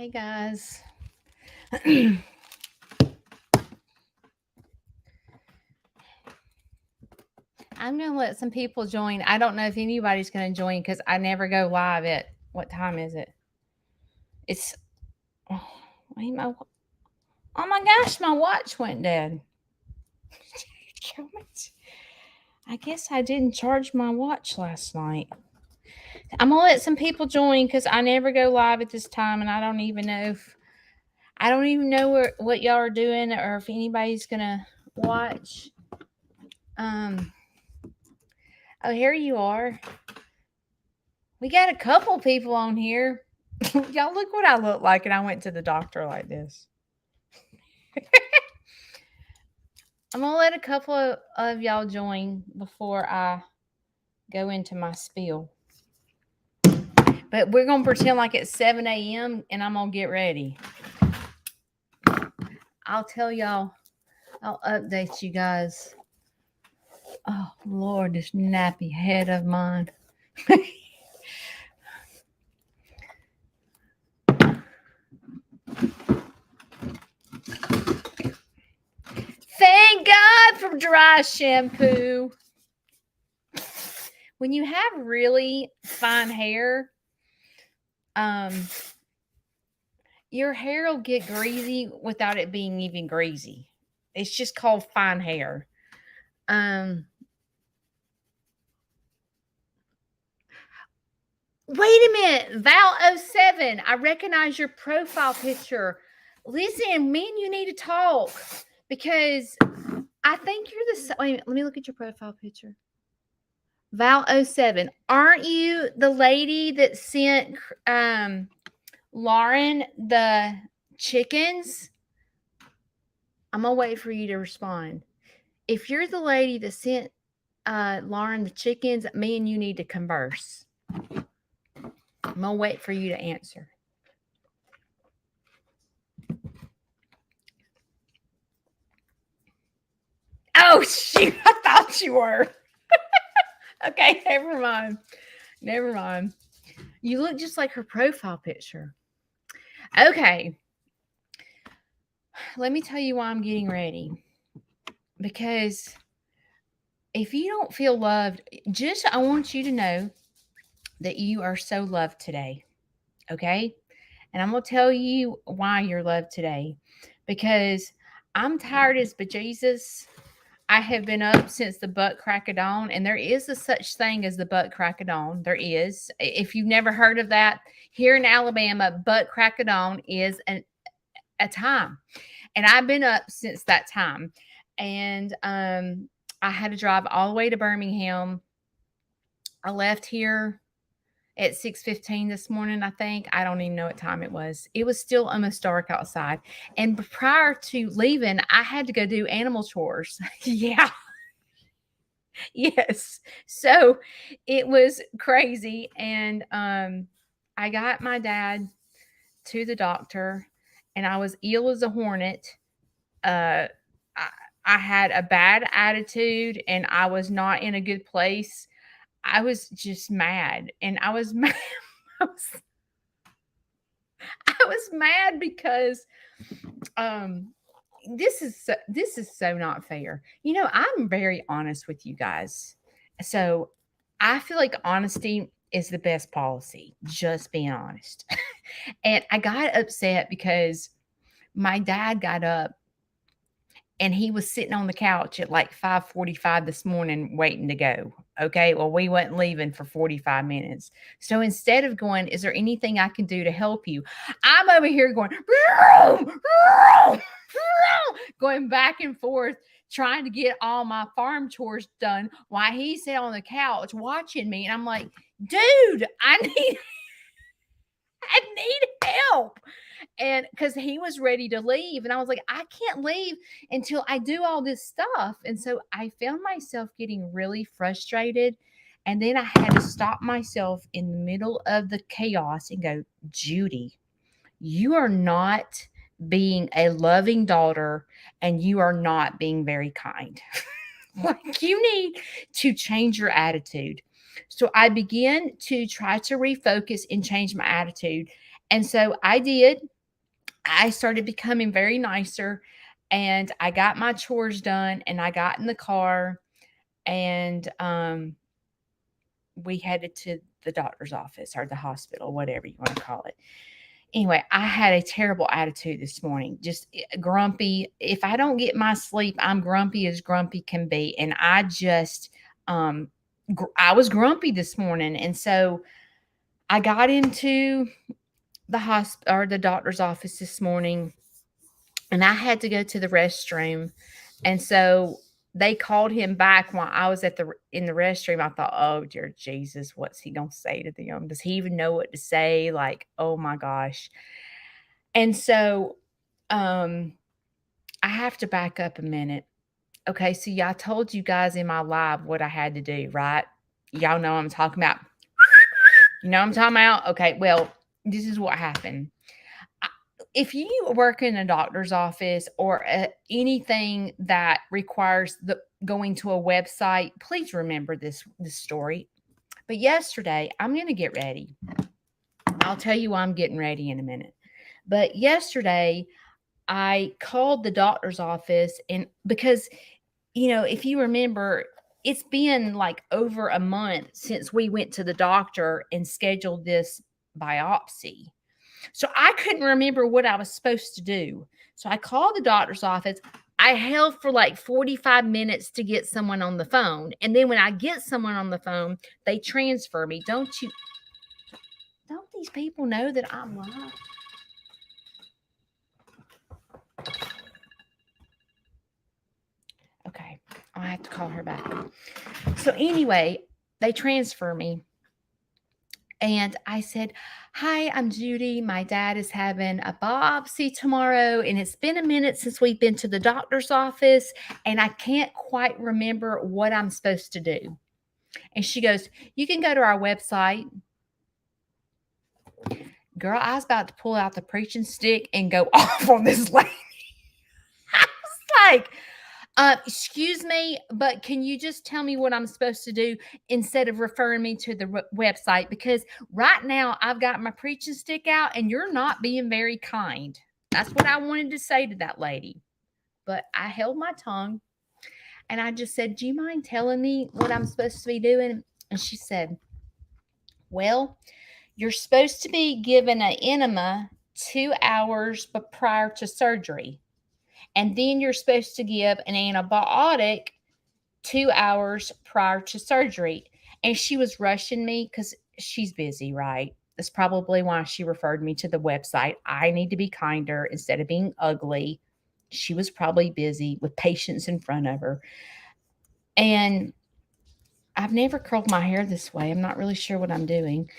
Hey guys. I'm going to let some people join. I don't know if anybody's going to join because I never go live at what time is it? It's oh, oh my gosh, my watch went dead. I guess I didn't charge my watch last night. I'm going to let some people join because I never go live at this time, and I don't even know what y'all are doing or if anybody's going to watch. Oh, here you are. We got a couple people on here. Y'all look what I look like, and I went to the doctor like this. I'm going to let a couple of y'all join before I go into my spiel. But we're going to pretend like it's 7 a.m. and I'm going to get ready. I'll tell y'all. I'll update you guys. Oh, Lord, this nappy head of mine. Thank God for dry shampoo. When you have really fine hair, your hair will get greasy without it being even greasy. It's just called fine hair. Wait a minute, Val07. I recognize your profile picture. Listen, me and you need to talk because I think you're the. Wait a minute, let me look at your profile picture. Val07, aren't you the lady that sent Lauren the chickens? I'm gonna wait for you to respond. If you're the lady that sent Lauren the chickens, me and you need to converse. I'm gonna wait for you to answer. Oh shoot, I thought you were. Okay, never mind. Never mind. You look just like her profile picture. Okay. Let me tell you why I'm getting ready. Because if you don't feel loved, I want you to know that you are so loved today. Okay? And I'm going to tell you why you're loved today. Because I'm tired as bejesus. I have been up since the butt crack of dawn, and there is a such thing as the butt crack of dawn. There is. If you've never heard of that, here in Alabama, butt crack of dawn is a time. And I've been up since that time. And I had to drive all the way to Birmingham. I left here at 6:15 this morning, I think. I don't even know what time it was. It was still almost dark outside. And prior to leaving, I had to go do animal chores. Yeah. Yes. So it was crazy. And I got my dad to the doctor, and I was ill as a hornet. I had a bad attitude, and I was not in a good place. I was just mad, and I was mad. I was mad because this is so not fair. You know, I'm very honest with you guys. So I feel like honesty is the best policy, just being honest. And I got upset because my dad got up and he was sitting on the couch at like 5:45 this morning waiting to go. Okay, well, we wasn't leaving for 45 minutes. So instead of going, is there anything I can do to help you? I'm over here going, going back and forth, trying to get all my farm chores done while he's sitting on the couch watching me. And I'm like, dude, I need help. And because he was ready to leave, and I was like, I can't leave until I do all this stuff. And so I found myself getting really frustrated. And then I had to stop myself in the middle of the chaos and go, Judy, you are not being a loving daughter, and you are not being very kind. Like, you need to change your attitude. So I began to try to refocus and change my attitude. And so I did. I started becoming very nicer, and I got my chores done, and I got in the car, and we headed to the doctor's office or the hospital, whatever you want to call it. Anyway, I had a terrible attitude this morning, just grumpy. If I don't get my sleep, I'm grumpy as grumpy can be. And I just, I was grumpy this morning. And so I got into the hospital or the doctor's office this morning, and I had to go to the restroom. And so they called him back while I was in the restroom. I thought, oh dear Jesus, what's he gonna say to them? Does he even know what to say? Like, oh my gosh. And so I have to back up a minute. Okay, so I told you guys in my live what I had to do, right? Y'all know what I'm talking about. You know what I'm talking about? Okay, well, this is what happened. If you work in a doctor's office or anything that requires going to a website, please remember this story. But yesterday, I'm going to get ready. I'll tell you why I'm getting ready in a minute. But yesterday, I called the doctor's office, and because, if you remember, it's been like over a month since we went to the doctor and scheduled this biopsy. So I couldn't remember what I was supposed to do. So I called the doctor's office. I held for like 45 minutes to get someone on the phone. And then when I get someone on the phone, they transfer me. Don't these people know that I'm live? Okay, I'll have to call her back. So anyway, they transfer me. And I said, hi, I'm Judy. My dad is having a biopsy tomorrow. And it's been a minute since we've been to the doctor's office. And I can't quite remember what I'm supposed to do. And she goes, you can go to our website. Girl, I was about to pull out the preaching stick and go off on this lady. I was like, excuse me, but can you just tell me what I'm supposed to do instead of referring me to the website? Because right now I've got my preaching stick out and you're not being very kind. That's what I wanted to say to that lady. But I held my tongue and I just said, do you mind telling me what I'm supposed to be doing? And she said, well, you're supposed to be given an enema 2 hours prior to surgery. And then you're supposed to give an antibiotic 2 hours prior to surgery. And she was rushing me because she's busy, right? That's probably why she referred me to the website. I need to be kinder instead of being ugly. She was probably busy with patients in front of her. And I've never curled my hair this way. I'm not really sure what I'm doing.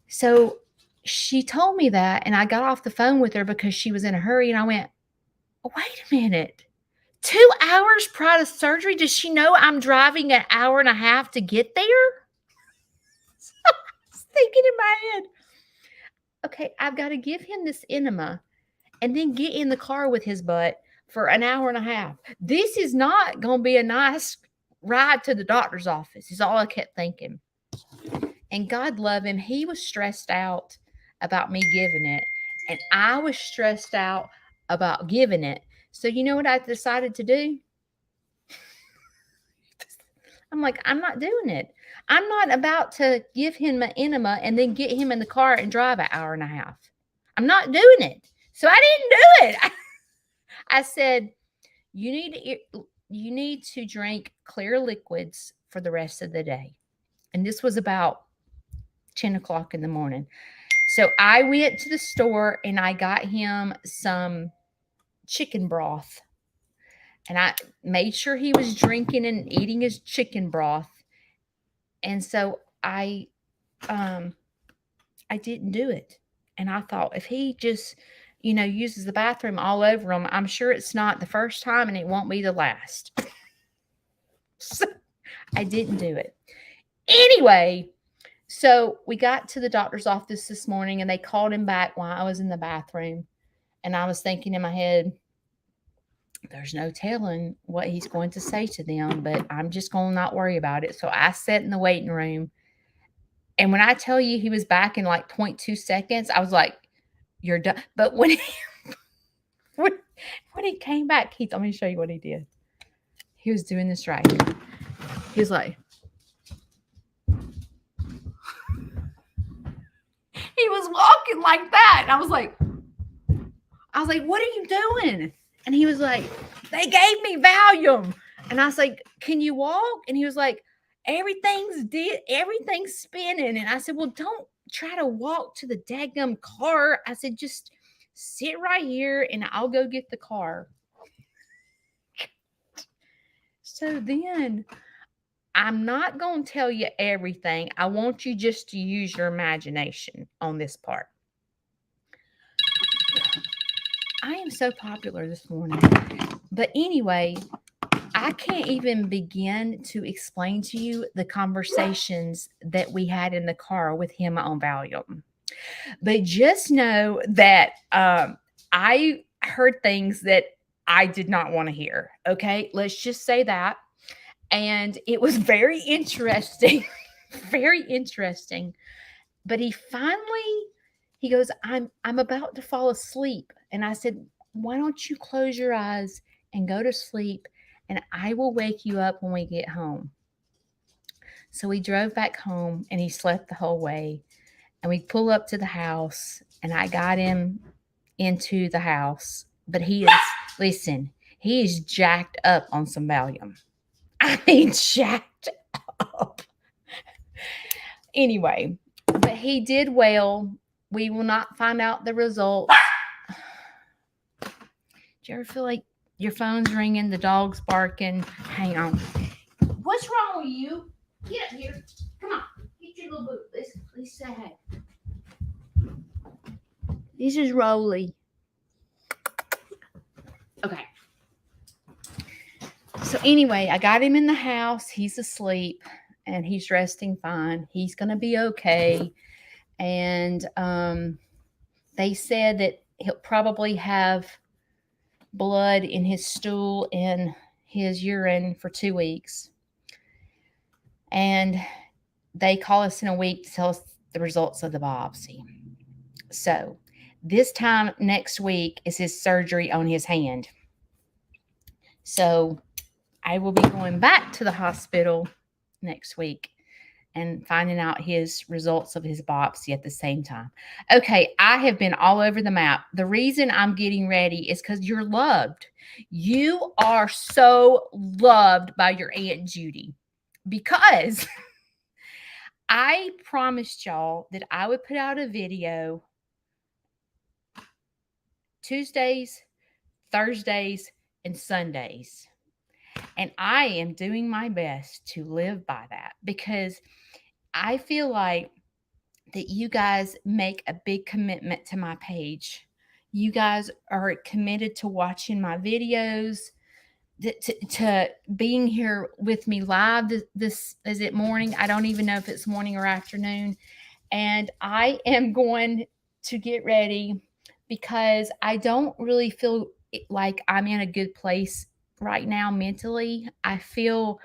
So she told me that, and I got off the phone with her because she was in a hurry. And I went, wait a minute. 2 hours prior to surgery? Does she know I'm driving an hour and a half to get there? I was thinking in my head, okay, I've got to give him this enema and then get in the car with his butt for an hour and a half. This is not going to be a nice ride to the doctor's office, is all I kept thinking. And God love him. He was stressed out about me giving it, and I was stressed out about giving it. So you know what I decided to do? I'm like, I'm not doing it. I'm not about to give him an enema and then get him in the car and drive an hour and a half. I'm not doing it. So I didn't do it. I said, you need to drink clear liquids for the rest of the day. And this was about 10 o'clock in the morning. So I went to the store and I got him some chicken broth. And I made sure he was drinking and eating his chicken broth. And so I didn't do it. And I thought, if he just, uses the bathroom all over him, I'm sure it's not the first time and it won't be the last. So I didn't do it. Anyway, so we got to the doctor's office this morning and they called him back while I was in the bathroom. And I was thinking in my head, there's no telling what he's going to say to them, but I'm just going to not worry about it. So I sat in the waiting room And when I tell you he was back in like 0.2 seconds, I was like, you're done. But when, when he came back, let me show you what he did. He was doing this right here. He was like, he was walking like that. And I was like, what are you doing? And he was like, they gave me Valium. And I was like, can you walk? And he was like, everything's spinning. And I said, well, don't try to walk to the daggum car. I said, just sit right here and I'll go get the car. So then I'm not going to tell you everything. I want you just to use your imagination on this part. I am so popular this morning. But anyway, I can't even begin to explain to you the conversations that we had in the car with him on Valium. But just know that I heard things that I did not want to hear. Okay, let's just say that. And it was very interesting, very interesting. But he goes, I'm about to fall asleep. And I said, why don't you close your eyes and go to sleep, and I will wake you up when we get home. So we drove back home and he slept the whole way. And we pull up to the house and I got him into the house. But listen, he is jacked up on some Valium. I mean, jacked up. Anyway, but he did well. We will not find out the results. Do you ever feel like your phone's ringing, the dog's barking? Hang on. What's wrong with you? Get up here. Come on. Get your little boot. Let's say hey. This is Rolly. Okay. So anyway, I got him in the house. He's asleep and he's resting fine. He's going to be okay. And they said that he'll probably have blood in his stool and his urine for 2 weeks. And they call us in a week to tell us the results of the biopsy. So this time next week is his surgery on his hand. So I will be going back to the hospital next week and finding out his results of his biopsy at the same time. Okay, I have been all over the map. The reason I'm getting ready is because you're loved. You are so loved by your Aunt Judy, because I promised y'all that I would put out a video Tuesdays, Thursdays, and Sundays. And I am doing my best to live by that, because I feel like that you guys make a big commitment to my page. You guys are committed to watching my videos, to being here with me live. This is it morning? I don't even know if it's morning or afternoon. And I am going to get ready because I don't really feel like I'm in a good place right now mentally. I feel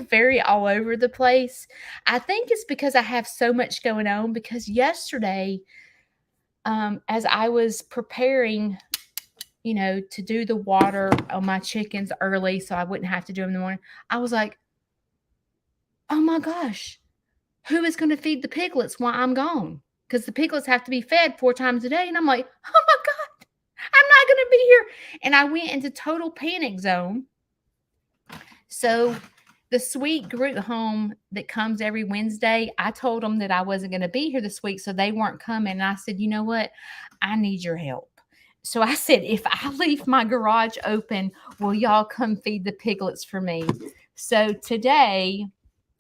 very all over the place. I think it's because I have so much going on, because yesterday as I was preparing, to do the water on my chickens early so I wouldn't have to do them in the morning, I was like, oh my gosh, who is going to feed the piglets while I'm gone? Because the piglets have to be fed 4 times a day. And I'm like, oh my God, I'm not going to be here. And I went into total panic zone. So the sweet group home that comes every Wednesday, I told them that I wasn't going to be here this week, so they weren't coming. And I said, you know what? I need your help. So I said, if I leave my garage open, will y'all come feed the piglets for me? So today,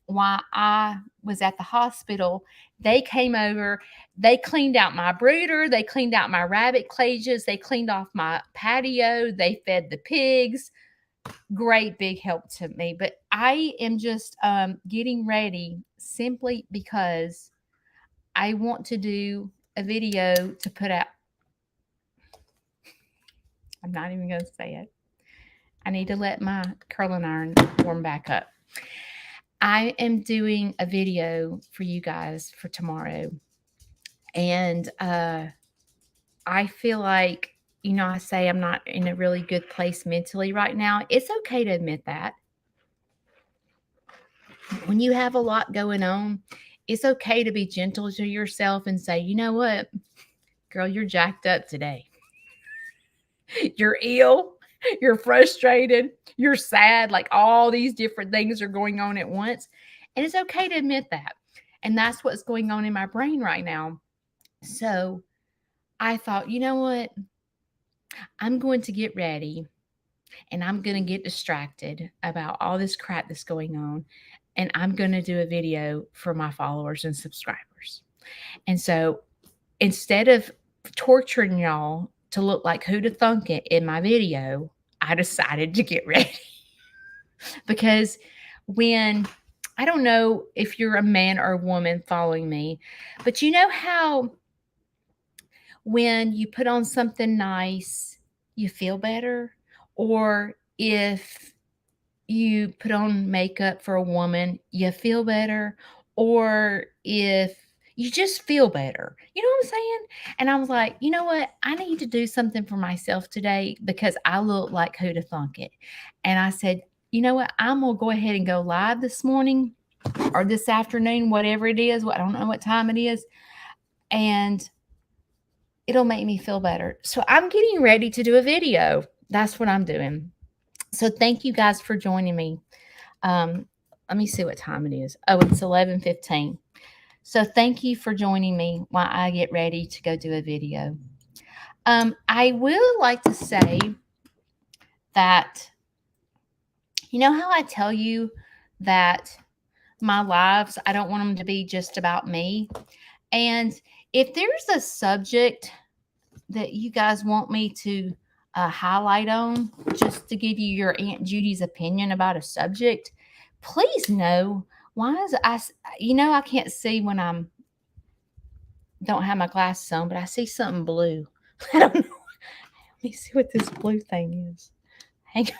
while I was at the hospital, they came over, they cleaned out my brooder, they cleaned out my rabbit cages, they cleaned off my patio, they fed the pigs. Great big help to me. But I am just getting ready simply because I want to do a video to put out. I'm not even going to say it. I need to let my curling iron warm back up. I am doing a video for you guys for tomorrow. And I feel like, I say I'm not in a really good place mentally right now. It's okay to admit that. When you have a lot going on, it's okay to be gentle to yourself and say, you know what, girl, you're jacked up today. You're ill, you're frustrated, you're sad. Like all these different things are going on at once. And it's okay to admit that. And that's what's going on in my brain right now. So I thought, you know what? I'm going to get ready and I'm going to get distracted about all this crap that's going on. And I'm going to do a video for my followers and subscribers. And so instead of torturing y'all to look like who to thunk it in my video, I decided to get ready. Because when I don't know if you're a man or a woman following me, but you know how when you put on something nice, you feel better? Or if you put on makeup for a woman, you feel better? Or if you just feel better, you know what I'm saying? And I was like, you know what? I need to do something for myself today because I look like who to thunk it. And I said, you know what? I'm going to go ahead and go live this morning or this afternoon, whatever it is. I don't know what time it is. And it'll make me feel better. So I'm getting ready to do a video. That's what I'm doing. So thank you guys for joining me. Let me see what time it is. Oh, it's 11:15. So thank you for joining me while I get ready to go do a video. I will like to say that, you know how I tell you that my lives, I don't want them to be just about me. And if there's a subject that you guys want me to highlight on, just to give you your Aunt Judy's opinion about a subject, please know. Why is I can't see when I'm don't have my glasses on, but I see something blue. I don't know. Let me see what this blue thing is. Hang on.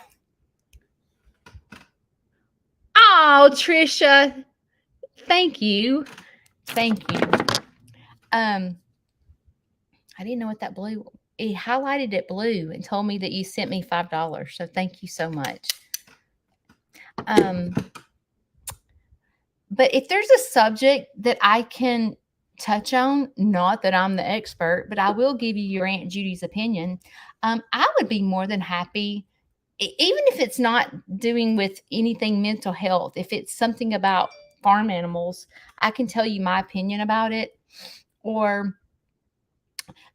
Oh, Trisha, thank you. Thank you. I didn't know what that blue. It highlighted it blue and told me that you sent me $5. So thank you so much. But if there's a subject that I can touch on, not that I'm the expert, but I will give you your Aunt Judy's opinion. I would be more than happy, even if it's not doing with anything mental health. If it's something about farm animals, I can tell you my opinion about it. Or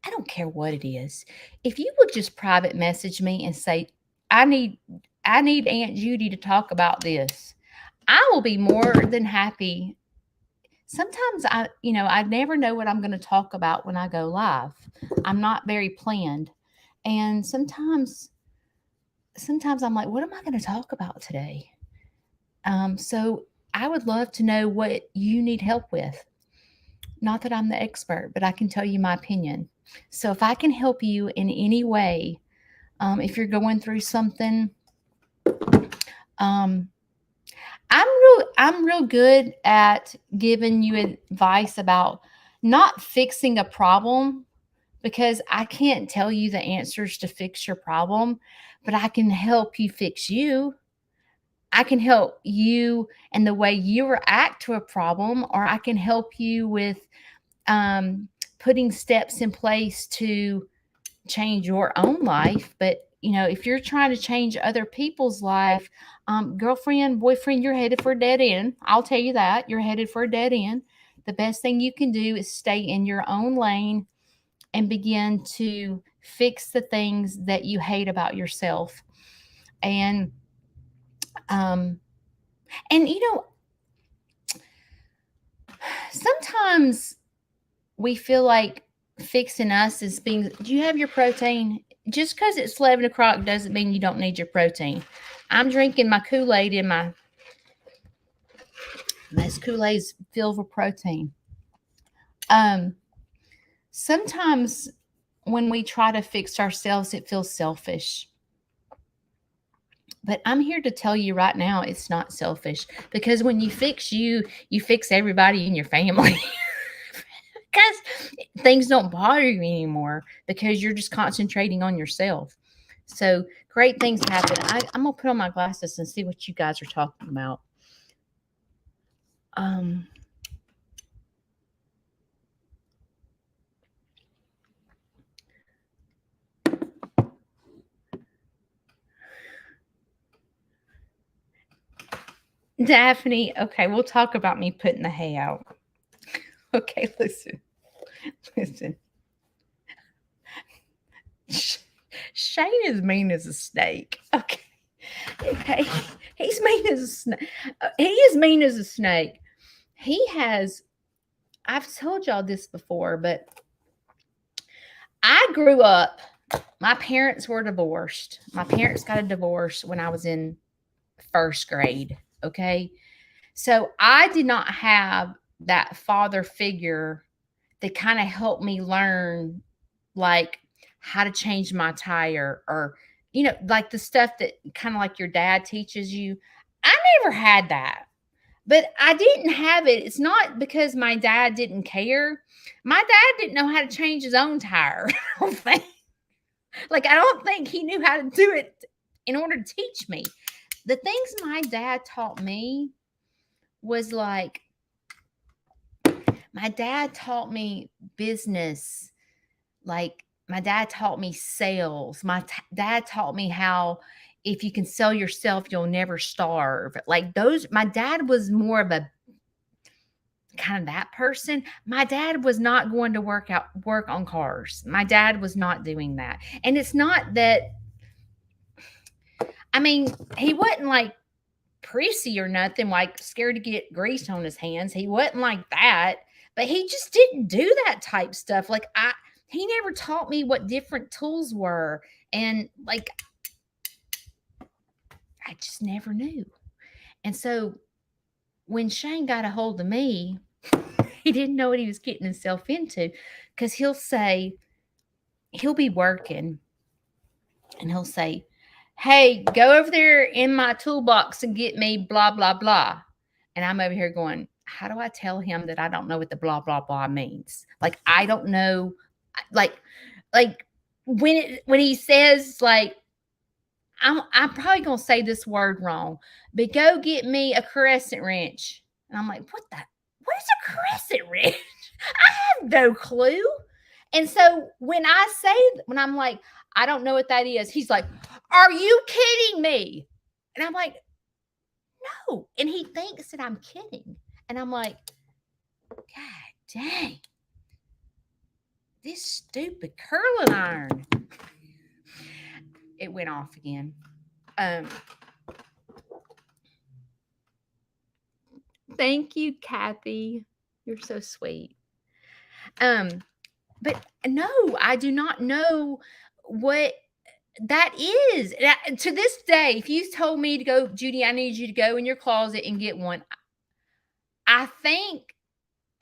I don't care what it is. If you would just private message me and say, I need Aunt Judy to talk about this, I will be more than happy. Sometimes I never know what I'm going to talk about when I go live. I'm not very planned. And sometimes I'm like, what am I going to talk about today? So I would love to know what you need help with. Not that I'm the expert, but I can tell you my opinion. So if I can help you in any way, if you're going through something, I'm real good at giving you advice about not fixing a problem, because I can't tell you the answers to fix your problem, but I can help you fix you. I can help you and the way you react to a problem, or I can help you with putting steps in place to change your own life. But if you're trying to change other people's life, girlfriend, boyfriend, you're headed for a dead end. I'll tell you that. You're headed for a dead end. The best thing you can do is stay in your own lane and begin to fix the things that you hate about yourself. And um and sometimes we feel like fixing us is being, do you have your protein? Just because it's 11 o'clock doesn't mean you don't need your protein. I'm drinking my Kool-Aid in this Kool-Aid's filled with protein. Sometimes when we try to fix ourselves, it feels selfish. But I'm here to tell you right now, it's not selfish, because when you fix you, you fix everybody in your family. Because things don't bother you anymore because you're just concentrating on yourself. So great things happen. I'm gonna put on my glasses and see what you guys are talking about. Um, Daphne, okay, we'll talk about me putting the hay out. Okay, listen. Shane is mean as a snake. Okay, he's mean as a snake. He is mean as a snake. He has. I've told y'all this before, but I grew up. My parents were divorced. My parents got a divorce when I was in first grade. Okay, so I did not have that father figure that kind of helped me learn, like, how to change my tire, or like the stuff that kind of like your dad teaches you. I never had that. But I didn't have it. It's not because my dad didn't care. My dad didn't know how to change his own tire. I don't think. Like, I don't think he knew how to do it in order to teach me. The things my dad taught me was like, my dad taught me business. Like, my dad taught me sales. Dad taught me how, if you can sell yourself, you'll never starve. Like, those, my dad was more of a kind of that person. My dad was not going to work on cars. My dad was not doing that. And it's not that, I mean, he wasn't like prissy or nothing, like scared to get grease on his hands. He wasn't like that, but he just didn't do that type stuff. Like, he never taught me what different tools were. And like, I just never knew. And so when Shane got a hold of me, he didn't know what he was getting himself into, because he'll be working and he'll say, "Hey, go over there in my toolbox and get me blah, blah, blah." And I'm over here going, how do I tell him that I don't know what the blah, blah, blah means? Like, I don't know. Like when he says, like, I'm probably going to say this word wrong, but go get me a crescent wrench. And I'm like, what is a crescent wrench? I have no clue. And so when I'm like, I don't know what that is, he's like, are you kidding me? And I'm like, no. And he thinks that I'm kidding. And I'm like, God dang, this stupid curling iron. It went off again. Thank you, Kathy. You're so sweet. But no, I do not know what that is. To this day, if you told me to go, Judy, I need you to go in your closet and get one, I think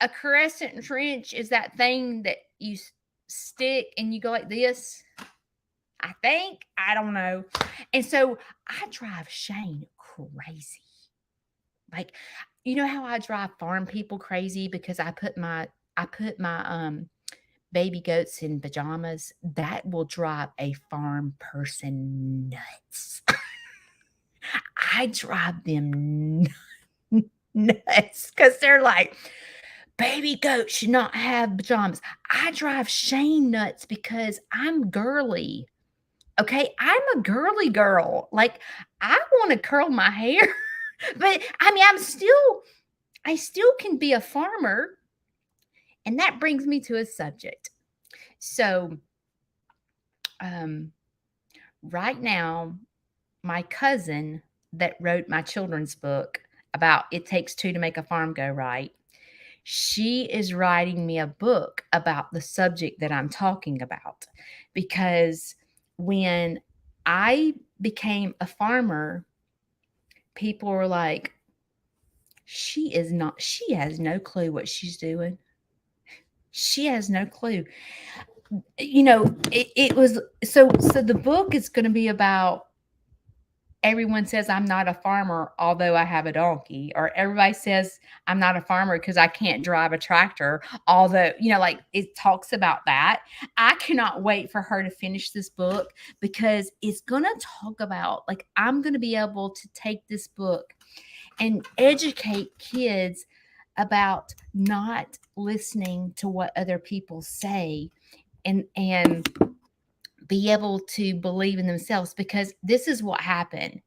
a crescent wrench is that thing that you stick and you go like this. I think. I don't know. And so I drive Shane crazy. Like, you know how I drive farm people crazy because I put my baby goats in pajamas? That will drive a farm person nuts. I drive them nuts because they're like, baby goats should not have pajamas. I drive Shane nuts because I'm girly. Okay, I'm a girly girl. Like, I want to curl my hair, but I mean, I still can be a farmer. And that brings me to a subject. So, right now, my cousin that wrote my children's book about It Takes Two to Make a Farm Go Right, she is writing me a book about the subject that I'm talking about. Because when I became a farmer, people were like, she has no clue what she's doing. She has no clue. It was so the book is going to be about everyone says I'm not a farmer, although I have a donkey, or everybody says I'm not a farmer because I can't drive a tractor, although, like it talks about that. I cannot wait for her to finish this book because it's going to talk about, like, I'm going to be able to take this book and educate kids about not listening to what other people say, and be able to believe in themselves, because this is what happened.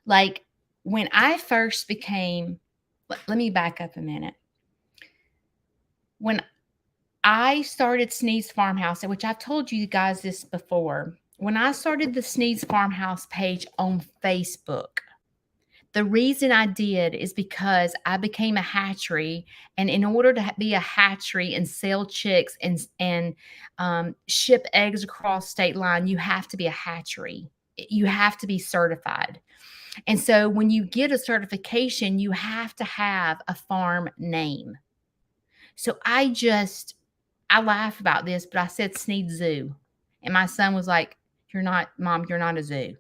Like, when I first became, let me back up a minute. When I started Sneed's Farmhouse, which I've told you guys this before, when I started the Sneed's Farmhouse page on Facebook, the reason I did is because I became a hatchery, and in order to be a hatchery and sell chicks and ship eggs across state line, you have to be a hatchery. You have to be certified. And so when you get a certification, you have to have a farm name. So I laugh about this, but I said Sneed Zoo. And my son was like, "You're not, Mom, you're not a zoo.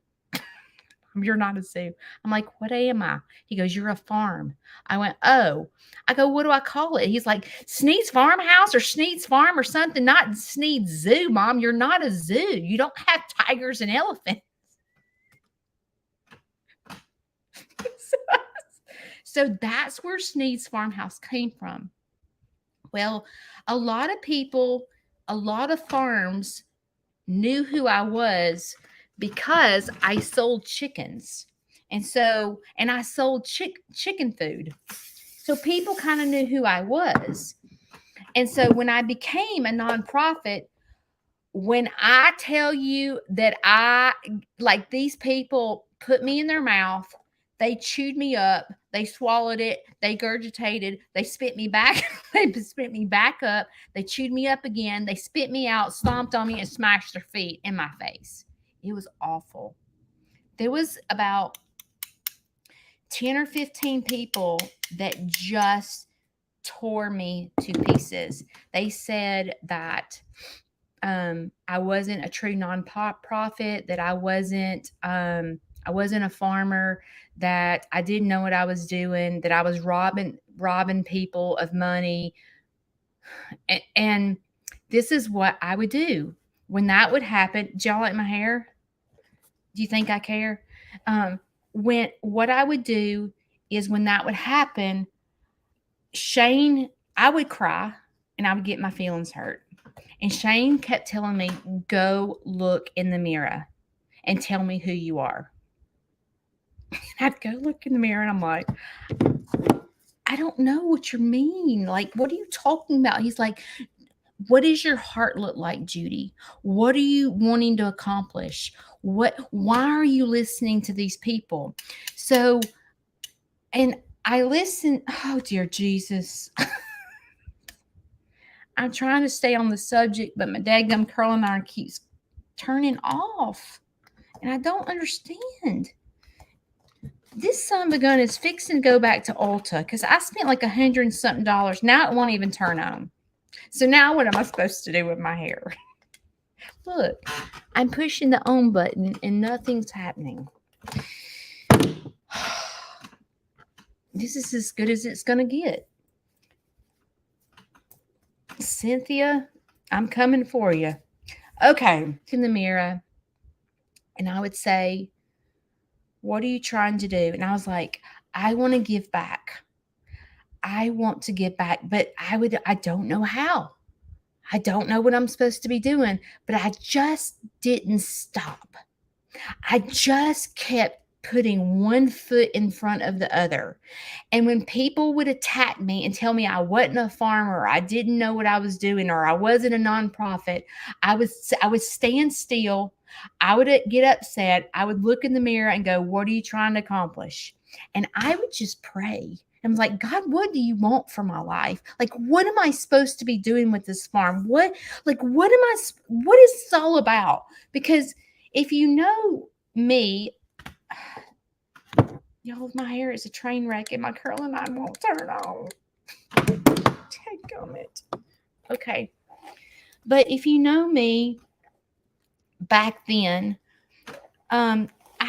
You're not a zoo." I'm like, "What am I?" He goes, "You're a farm." I went, "Oh." I go, "What do I call it?" He's like, "Sneed's Farmhouse or Sneed's Farm or something, not Sneed's Zoo, Mom. You're not a zoo. You don't have tigers and elephants." So that's where Sneed's Farmhouse came from. Well, a lot of people, a lot of farms knew who I was because I sold chickens. And I sold chicken food. So people kind of knew who I was. And so when I became a nonprofit, when I tell you that like, these people put me in their mouth, they chewed me up, they swallowed it, they gurgitated, they spit me back, they spit me back up, they chewed me up again, they spit me out, stomped on me, and smashed their feet in my face. It was awful. There was about 10 or 15 people that just tore me to pieces. They said that I wasn't a true nonprofit, that I wasn't a farmer, that I didn't know what I was doing, that I was robbing people of money. And this is what I would do when that would happen. Do y'all like my hair? Do you think I care? What I would do is, when that would happen, Shane, I would cry and I would get my feelings hurt. And Shane kept telling me, "Go look in the mirror and tell me who you are." And I'd go look in the mirror and I'm like, "I don't know what you mean. Like, what are you talking about?" He's like, "What does your heart look like, Judy? What are you wanting to accomplish? Why are you listening to these people?" So, and I listen, oh dear Jesus. I'm trying to stay on the subject, but my daggum curling iron keeps turning off. And I don't understand. This son of a gun is fixing to go back to Ulta because I spent like $100 and something. Now it won't even turn on. So now what am I supposed to do with my hair? Look, I'm pushing the on button and nothing's happening. This is as good as it's going to get. Cynthia, I'm coming for you. Okay, in the mirror, and I would say, "What are you trying to do?" And I was like, "I want to give back. I want to give back, but I don't know how. I don't know what I'm supposed to be doing," but I just didn't stop. I just kept putting one foot in front of the other. And when people would attack me and tell me I wasn't a farmer, or I didn't know what I was doing, or I wasn't a nonprofit, I would stand still. I would get upset. I would look in the mirror and go, "What are you trying to accomplish?" And I would just pray. I'm like, "God, what do you want for my life? Like, what am I supposed to be doing with this farm? What is this all about?" Because if you know me, y'all, my hair is a train wreck and my curling iron won't turn on. Dadgummit. Okay. But if you know me back then, I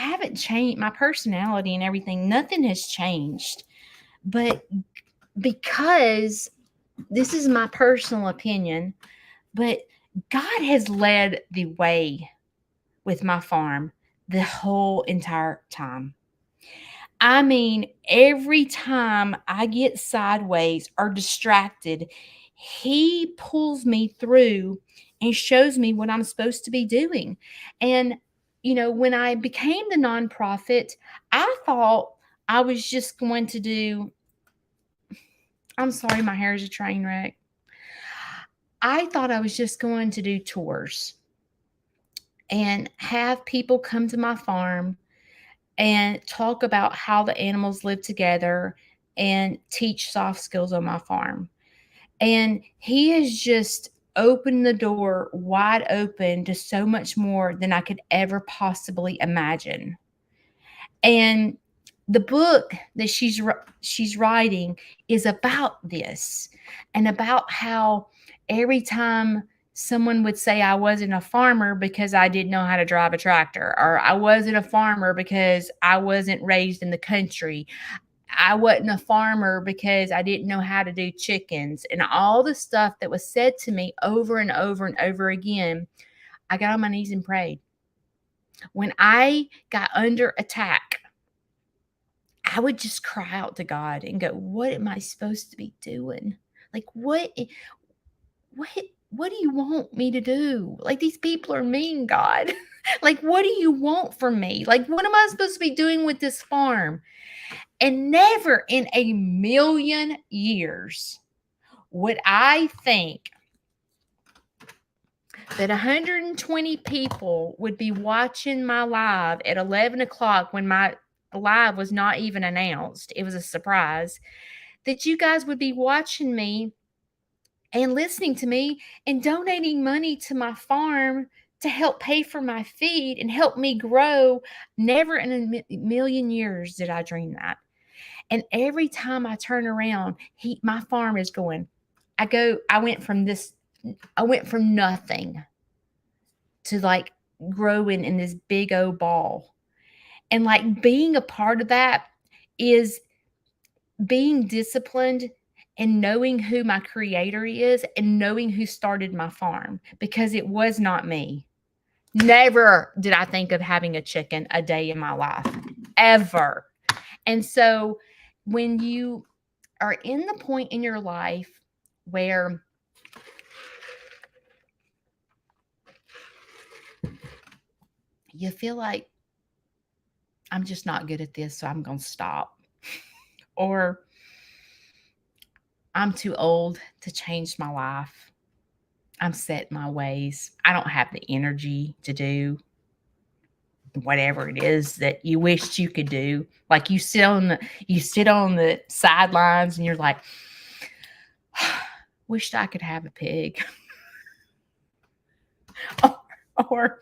haven't changed my personality and everything. Nothing has changed. But because this is my personal opinion, but God has led the way with my farm the whole entire time. I mean, every time I get sideways or distracted, he pulls me through and shows me what I'm supposed to be doing. And, when I became the nonprofit, I thought I was just going to do, I'm sorry, my hair is a train wreck. I thought I was just going to do tours and have people come to my farm and talk about how the animals live together and teach soft skills on my farm. And he has just opened the door wide open to so much more than I could ever possibly imagine. And the book that she's writing is about this, and about how every time someone would say I wasn't a farmer because I didn't know how to drive a tractor, or I wasn't a farmer because I wasn't raised in the country, I wasn't a farmer because I didn't know how to do chickens, and all the stuff that was said to me over and over and over again, I got on my knees and prayed. When I got under attack, I would just cry out to God and go, "What am I supposed to be doing? Like, what what do you want me to do? Like, these people are mean, God. Like, what do you want from me? Like, what am I supposed to be doing with this farm?" And never in a million years would I think that 120 people would be watching my live at 11 o'clock when my live was not even announced. It was a surprise. That you guys would be watching me and listening to me and donating money to my farm to help pay for my feed and help me grow. Never in a million years did I dream that. And every time I turn around, my farm is going. I went from nothing to like growing in this big old ball. And like being a part of that is being disciplined and knowing who my creator is and knowing who started my farm, because it was not me. Never did I think of having a chicken a day in my life, ever. And so when you are in the point in your life where you feel like, I'm just not good at this, so I'm going to stop. Or I'm too old to change my life. I'm set in my ways. I don't have the energy to do whatever it is that you wished you could do. Like you sit on the sidelines and you're like, wished I could have a pig. or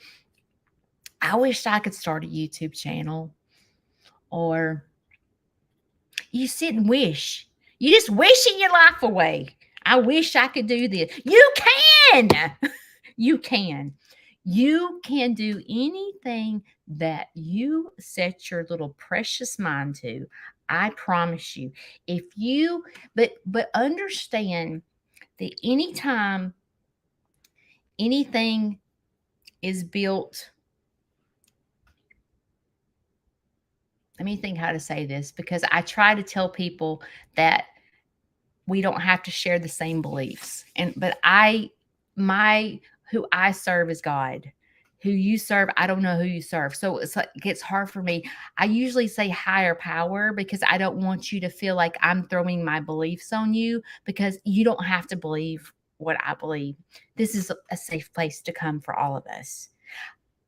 I wished I could start a YouTube channel. Or you sit and wish. You just wishing your life away. I wish I could do this. You can. You can. You can do anything that you set your little precious mind to. I promise you. But understand that anytime anything is built, let me think how to say this, because I try to tell people that we don't have to share the same beliefs. But who I serve is God. Who you serve, I don't know who you serve. So it's like, it gets hard for me. I usually say higher power because I don't want you to feel like I'm throwing my beliefs on you, because you don't have to believe what I believe. This is a safe place to come for all of us.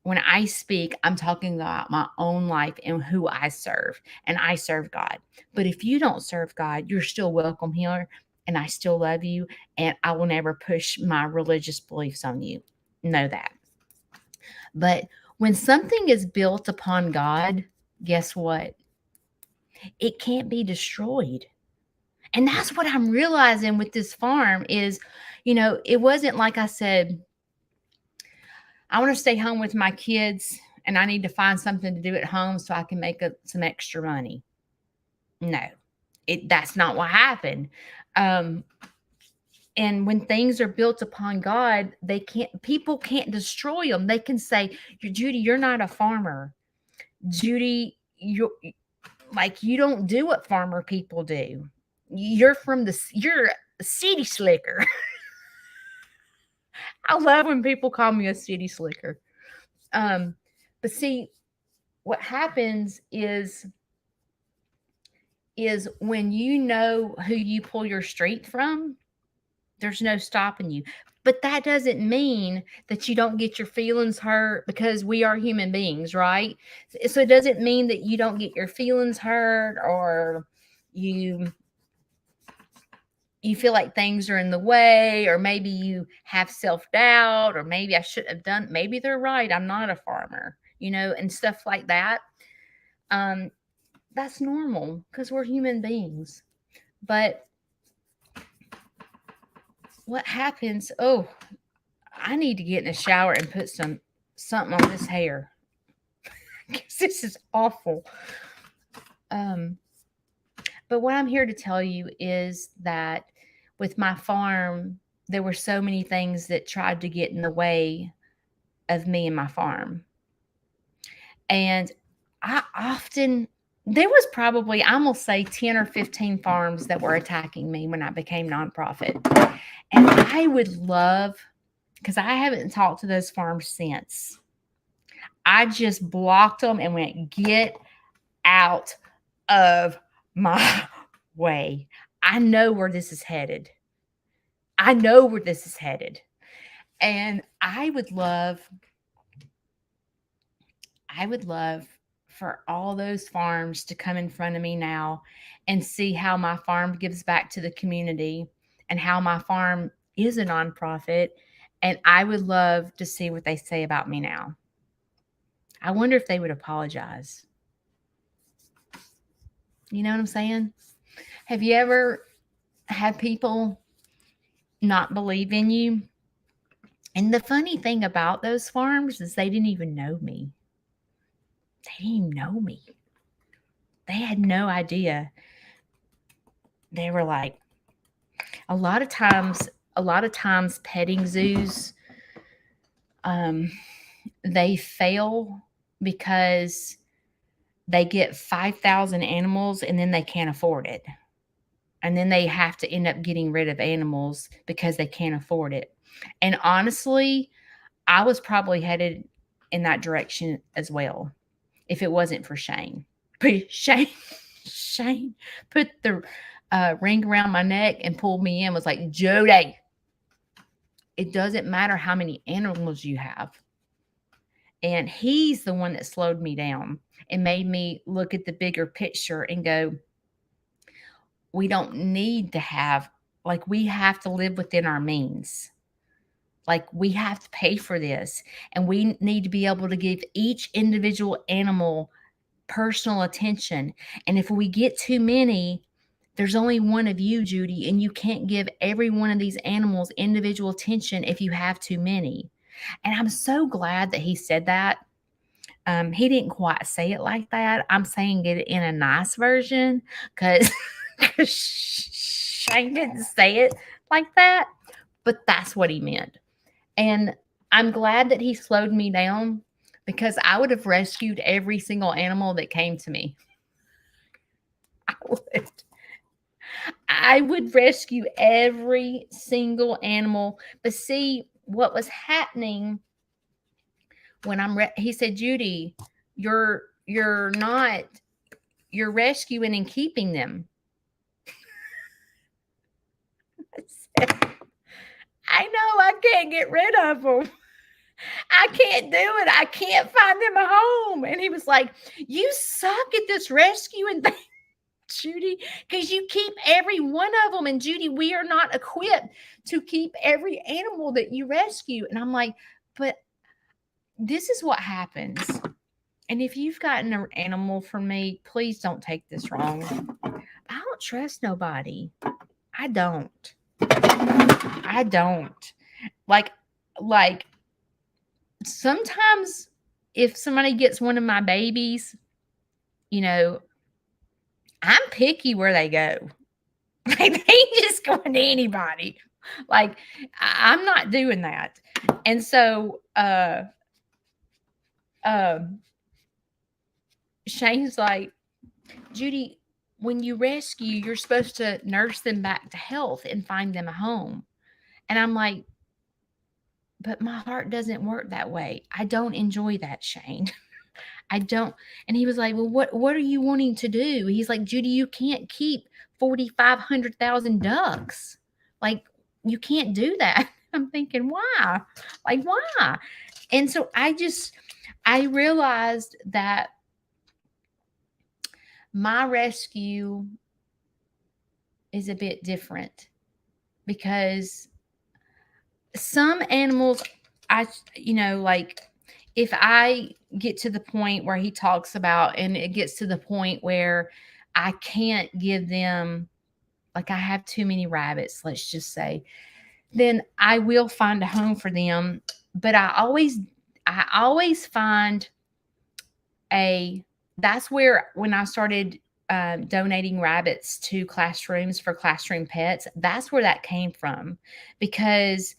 When I speak, I'm talking about my own life and who I serve, and I serve God. But if you don't serve God, you're still welcome here, and I still love you, and I will never push my religious beliefs on you. Know that. But when something is built upon God, guess what? It can't be destroyed. And that's what I'm realizing with this farm is, it wasn't like I said, I want to stay home with my kids and I need to find something to do at home so I can make some extra money. No, that's not what happened. Um, and when things are built upon God, people can't destroy them. They can say, Judy, you're not a farmer. Judy, you don't do what farmer people do. You're a city slicker. I love when people call me a city slicker. But see, what happens is when you know who you pull your strength from, there's no stopping you. But that doesn't mean that you don't get your feelings hurt, because we are human beings, right? So it doesn't mean that you don't get your feelings hurt, or you feel like things are in the way, or maybe you have self-doubt, or maybe I shouldn't have done, maybe they're right, I'm not a farmer, and stuff like that. That's normal because we're human beings. But what happens, I need to get in the shower and put something on this hair, because this is awful. But what I'm here to tell you is that with my farm, there were so many things that tried to get in the way of me and my farm. And there was probably, I'm going to say 10 or 15 farms that were attacking me when I became nonprofit. And I would love, because I haven't talked to those farms since, I just blocked them and went, get out of my way. I know where this is headed. And I would love for all those farms to come in front of me now and see how my farm gives back to the community and how my farm is a nonprofit. And I would love to see what they say about me now. I wonder if they would apologize. You know what I'm saying? Have you ever had people not believe in you? And the funny thing about those farms is they didn't even know me. They had no idea. They were like, a lot of times petting zoos, they fail because they get 5,000 animals and then they can't afford it. And then they have to end up getting rid of animals because they can't afford it. And honestly, I was probably headed in that direction as well if it wasn't for Shane. But Shane put the ring around my neck and pulled me in, was like, Judy, it doesn't matter how many animals you have. And he's the one that slowed me down and made me look at the bigger picture and go, we don't need to have, we have to live within our means. We have to pay for this. And we need to be able to give each individual animal personal attention. And if we get too many, there's only one of you, Judy, and you can't give every one of these animals individual attention if you have too many. And I'm so glad that he said that. He didn't quite say it like that. I'm saying it in a nice version because Shane didn't say it like that, but that's what he meant. And I'm glad that he slowed me down, because I would have rescued every single animal that came to me. I would rescue every single animal. But see, what was happening when he said, Judy, you're rescuing and keeping them. I know I can't get rid of them. I can't do it. I can't find them a home. And he was like, you suck at this rescuing thing, Judy, because you keep every one of them. And Judy, we are not equipped to keep every animal that you rescue. And I'm like, but this is what happens. And if you've gotten an animal from me, please don't take this wrong. I don't trust nobody. I don't. Like sometimes if somebody gets one of my babies, you know, I'm picky where they go. Like, they ain't just going to anybody. Like, I'm not doing that. And so, Shane's like, Judy, when you rescue, you're supposed to nurse them back to health and find them a home. And I'm like, but my heart doesn't work that way. I don't enjoy that, Shane. I don't. And he was like, well, what are you wanting to do? He's like, Judy, you can't keep 4,500,000 ducks. Like, you can't do that. I'm thinking, why? Like, why? And so I realized that my rescue is a bit different because some animals, like if I get to the point where he talks about, and it gets to the point where I can't give them, like I have too many rabbits, let's just say, then I will find a home for them. But I always find that's where, when I started donating rabbits to classrooms for classroom pets, that's where that came from, because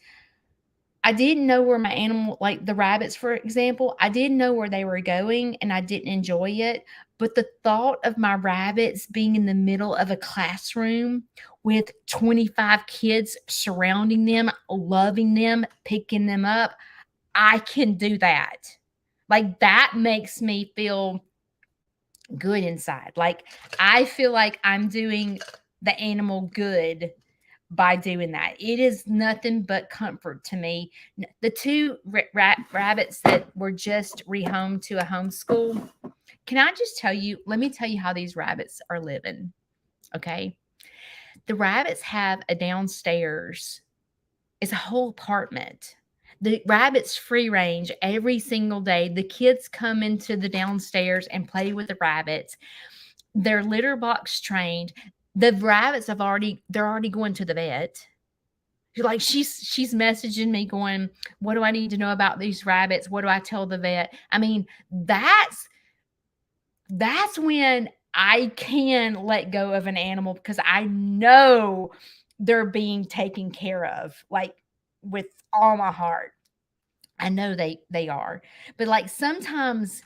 I didn't know where my animal, like the rabbits, for example, I didn't know where they were going and I didn't enjoy it. But the thought of my rabbits being in the middle of a classroom with 25 kids surrounding them, loving them, picking them up, I can do that. Like, that makes me feel good inside. Like, I feel like I'm doing the animal good by doing that. It is nothing but comfort to me. The two rabbits that were just rehomed to a homeschool, can I just tell you, let me tell you how these rabbits are living. Okay. The rabbits have a downstairs, it's a whole apartment. The rabbits free range every single day. The kids come into the downstairs and play with the rabbits. They're litter box trained. The rabbits they're already going to the vet. Like, she's messaging me going, what do I need to know about these rabbits? What do I tell the vet? I mean, that's when I can let go of an animal, because I know they're being taken care of, like, with all my heart. I know they are. But like, sometimes,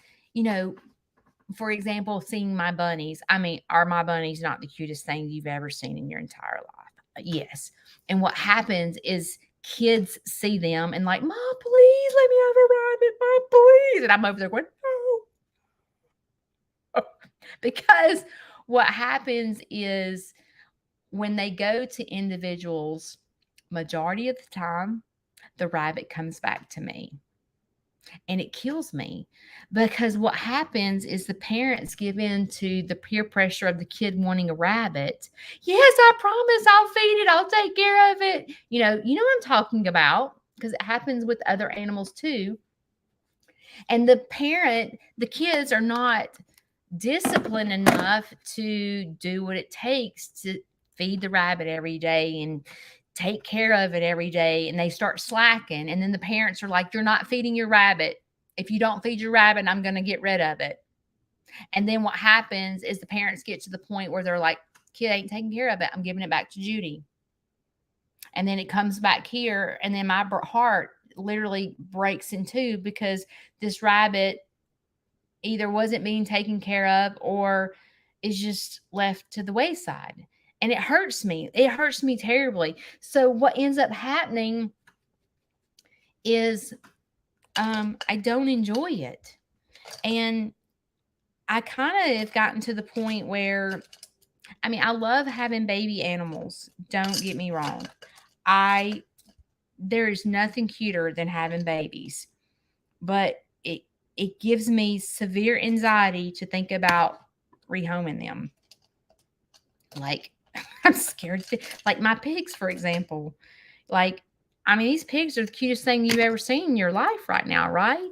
for example, seeing my bunnies, I mean, are my bunnies not the cutest thing you've ever seen in your entire life? Yes. And what happens is kids see them and like, Mom, please let me have a rabbit, Mom, please. And I'm over there going, no. Because what happens is, when they go to individuals, majority of the time, the rabbit comes back to me. And it kills me, because what happens is the parents give in to the peer pressure of the kid wanting a rabbit. Yes, I promise I'll feed it. I'll take care of it. You know what I'm talking about, because it happens with other animals too. And the kids are not disciplined enough to do what it takes to feed the rabbit every day and take care of it every day, and they start slacking. And then the parents are like, you're not feeding your rabbit. If you don't feed your rabbit, I'm going to get rid of it. And then what happens is the parents get to the point where they're like, kid ain't taking care of it, I'm giving it back to Judy. And then it comes back here, and then my heart literally breaks in two, because this rabbit either wasn't being taken care of or is just left to the wayside. And it hurts me. It hurts me terribly. So what ends up happening is I don't enjoy it. And I kind of have gotten to the point where, I mean, I love having baby animals. Don't get me wrong. There is nothing cuter than having babies. But it gives me severe anxiety to think about rehoming them. Like, I'm scared. Like my pigs, for example. Like, I mean, these pigs are the cutest thing you've ever seen in your life right now, right?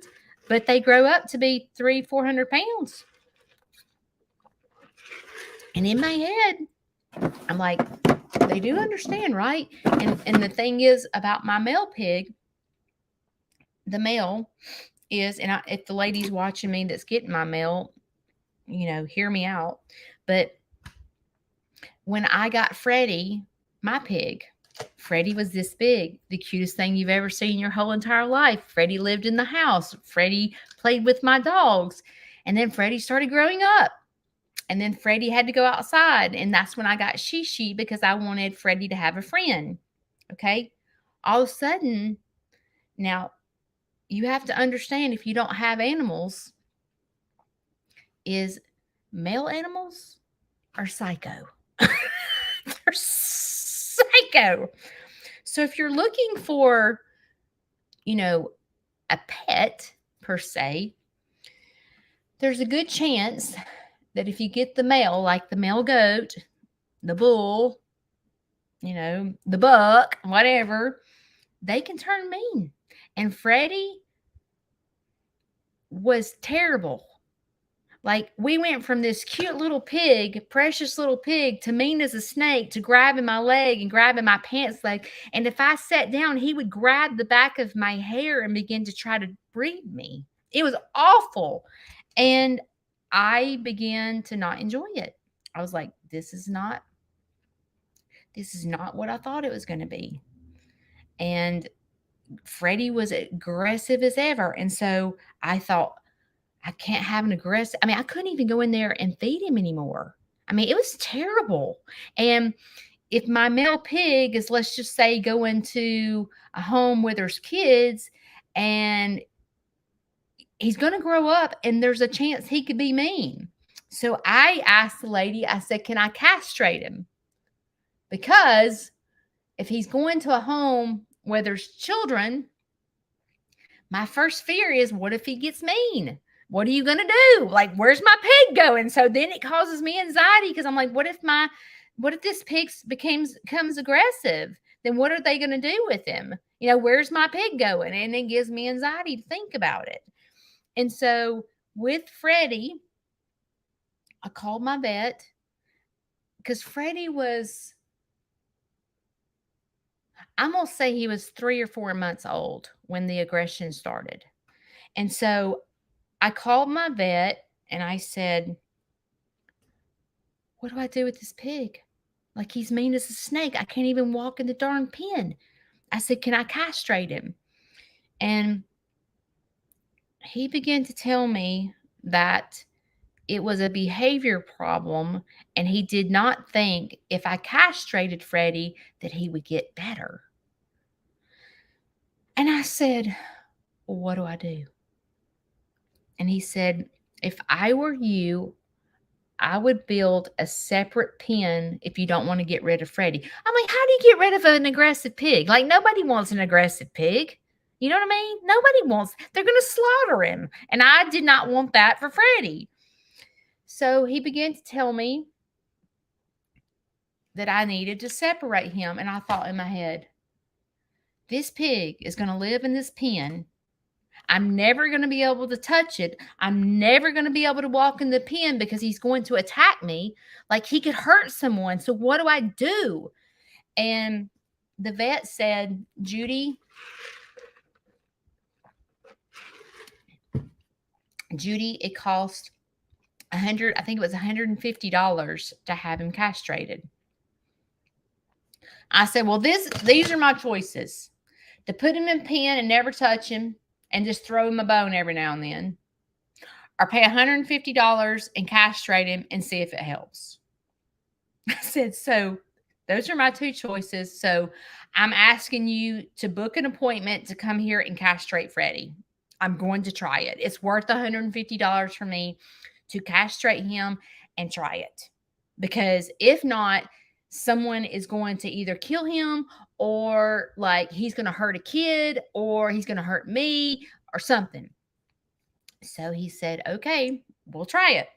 But they grow up to be 300-400 pounds. And in my head, I'm like, they do understand, right? And the thing is about my male pig, the male, is, and if the lady's watching me that's getting my mail, hear me out. But when I got Freddie, my pig, Freddie was this big, the cutest thing you've ever seen your whole entire life. Freddie lived in the house. Freddie played with my dogs. And then Freddie started growing up. And then Freddie had to go outside. And that's when I got Shishi because I wanted Freddie to have a friend. Okay. All of a sudden, now you have to understand, if you don't have animals, is male animals are psycho. They're psycho. So if you're looking for, a pet per se, there's a good chance that if you get the male, like the male goat, the bull, the buck, whatever, they can turn mean. And Freddie was terrible. Like, we went from this cute little pig, precious little pig, to mean as a snake, to grabbing my leg and grabbing my pants leg. And if I sat down, he would grab the back of my hair and begin to try to breed me. It was awful. And I began to not enjoy it. I was like, this is not what I thought it was going to be. And Freddie was aggressive as ever. And so I thought, I can't have an aggressive. I couldn't even go in there and feed him anymore. It was terrible. And if my male pig is, let's just say, going to a home where there's kids, and he's going to grow up and there's a chance he could be mean. So I asked the lady, I said, can I castrate him? Because if he's going to a home where there's children, my first fear is, what if he gets mean? What are you going to do? Like, where's my pig going? So then it causes me anxiety, because I'm like, what if this pig becomes aggressive? Then what are they going to do with him? Where's my pig going? And it gives me anxiety to think about it. And so with Freddie, I called my vet, because Freddie was, I'm going to say he was 3 or 4 months old when the aggression started. And so I called my vet and I said, what do I do with this pig? Like, he's mean as a snake. I can't even walk in the darn pen. I said, can I castrate him? And he began to tell me that it was a behavior problem, and he did not think if I castrated Freddie that he would get better. And I said, well, what do I do? And he said, if I were you, I would build a separate pen if you don't want to get rid of Freddie. I'm like, how do you get rid of an aggressive pig? Like, nobody wants an aggressive pig. You know what I mean? Nobody wants, they're going to slaughter him. And I did not want that for Freddie. So he began to tell me that I needed to separate him. And I thought in my head, this pig is going to live in this pen. I'm never going to be able to touch it. I'm never going to be able to walk in the pen because he's going to attack me. Like, he could hurt someone. So what do I do? And the vet said, Judy, it cost I think it was $150 to have him castrated. I said, well, these are my choices: to put him in pen and never touch him and just throw him a bone every now and then, or pay $150 and castrate him and see if it helps. I said, so those are my two choices. So I'm asking you to book an appointment to come here and castrate Freddie. I'm going to try it. It's worth $150 for me to castrate him and try it. Because if not, someone is going to either kill him, or like he's going to hurt a kid, or he's going to hurt me or something. So he said, okay, we'll try it.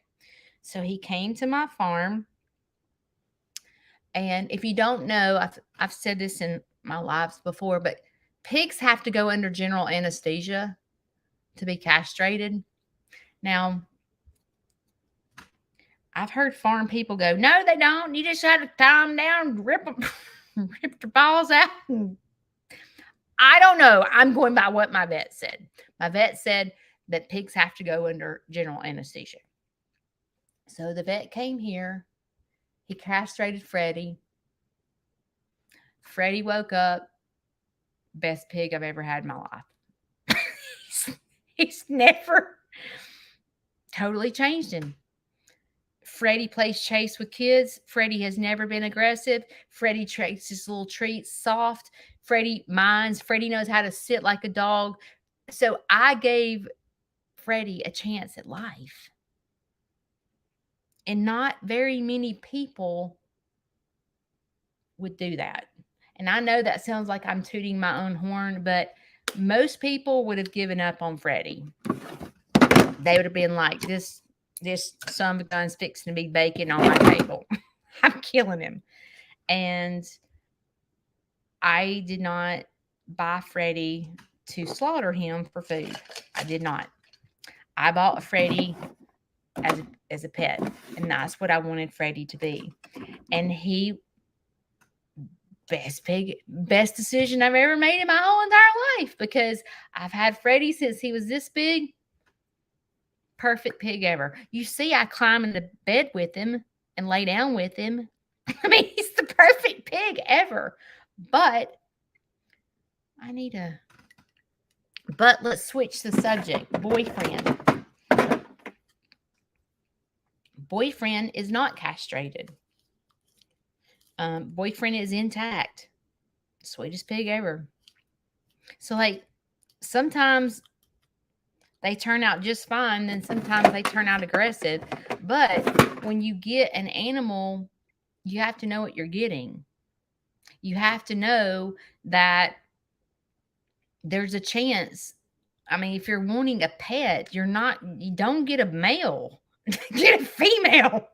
So he came to my farm. And if you don't know, I've said this in my lives before, but pigs have to go under general anesthesia to be castrated. Now, I've heard farm people go, no, they don't. You just have to tie them down, rip their balls out. I don't know. I'm going by what my vet said. My vet said that pigs have to go under general anesthesia. So the vet came here. He castrated Freddie. Freddie woke up. Best pig I've ever had in my life. he's never totally changed him. Freddie plays chase with kids. Freddie has never been aggressive. Freddie takes his little treats soft. Freddie minds. Freddie knows how to sit like a dog. So I gave Freddie a chance at life. And not very many people would do that. And I know that sounds like I'm tooting my own horn, but most people would have given up on Freddie. They would have been like, this son of a gun's fixing to be bacon on my table. I'm killing him. And I did not buy Freddie to slaughter him for food. I did not. I bought Freddie as a pet, and that's what I wanted Freddie to be. And he, best decision I've ever made in my whole entire life, because I've had Freddie since he was this big. Perfect pig ever. You see, I climb into bed with him and lay down with him. I mean, he's the perfect pig ever. But but let's switch the subject. Boyfriend. Boyfriend is not castrated. Boyfriend is intact. Sweetest pig ever. So, like, sometimes they turn out just fine, then sometimes they turn out aggressive. But when you get an animal, you have to know what you're getting. You have to know that there's a chance. I mean, if you're wanting a pet, you don't get a male. Get a female.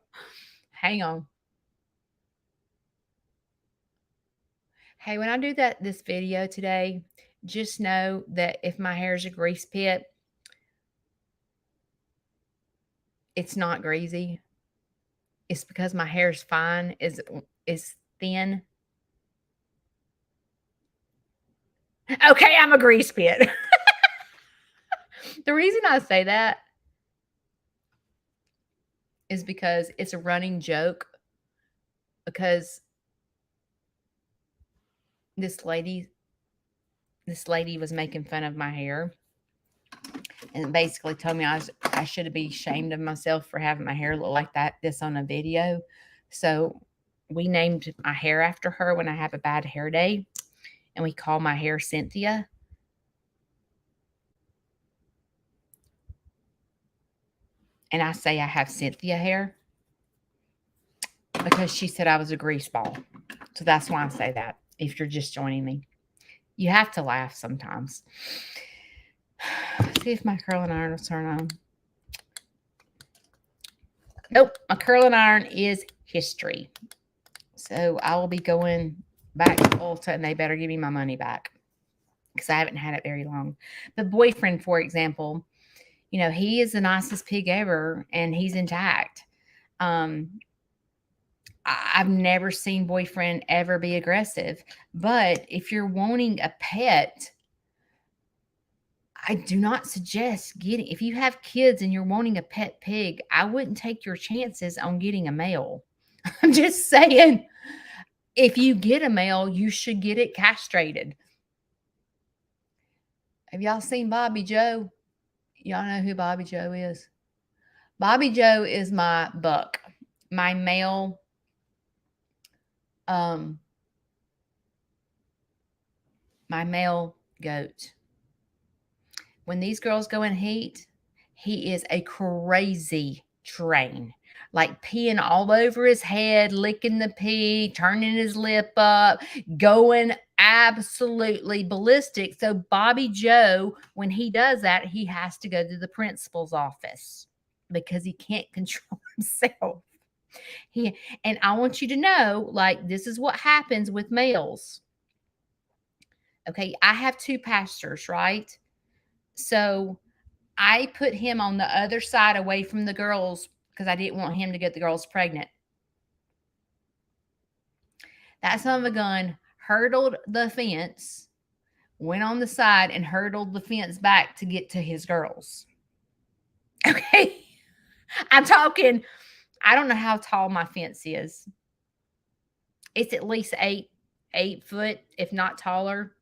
Hang on. Hey, when I do this video today, just know that if my hair is a grease pit, it's not greasy. It's because my hair is fine, is thin. Okay, I'm a grease pit. The reason I say that is because it's a running joke, because this lady was making fun of my hair and basically told me I should be ashamed of myself for having my hair look like this on a video. So we named my hair after her when I have a bad hair day, and we call my hair Cynthia. And I say I have Cynthia hair because she said I was a grease ball. So that's why I say that, if you're just joining me. You have to laugh sometimes. See if my curling iron will turn on. Nope, my curling iron is history. So I will be going back to Ulta, and they better give me my money back because I haven't had it very long. But Boyfriend, for example, he is the nicest pig ever, and he's intact. I've never seen Boyfriend ever be aggressive. But if you're wanting a pet, I do not suggest if you have kids and you're wanting a pet pig, I wouldn't take your chances on getting a male. I'm just saying, if you get a male, you should get it castrated. Have y'all seen Bobby Joe? Y'all know who Bobby Joe is? Bobby Joe is my buck, my male. My male goat. When these girls go in heat, he is a crazy train. Like peeing all over his head, licking the pee, turning his lip up, going absolutely ballistic. So Bobby Joe, when he does that, he has to go to the principal's office because he can't control himself. And I want you to know, like, this is what happens with males. Okay, I have 2 pastors, right? So I put him on the other side away from the girls because I didn't want him to get the girls pregnant. That son of a gun hurdled the fence, went on the side and hurdled the fence back to get to his girls. Okay. I'm talking, I don't know how tall my fence is. It's at least 8 foot, if not taller.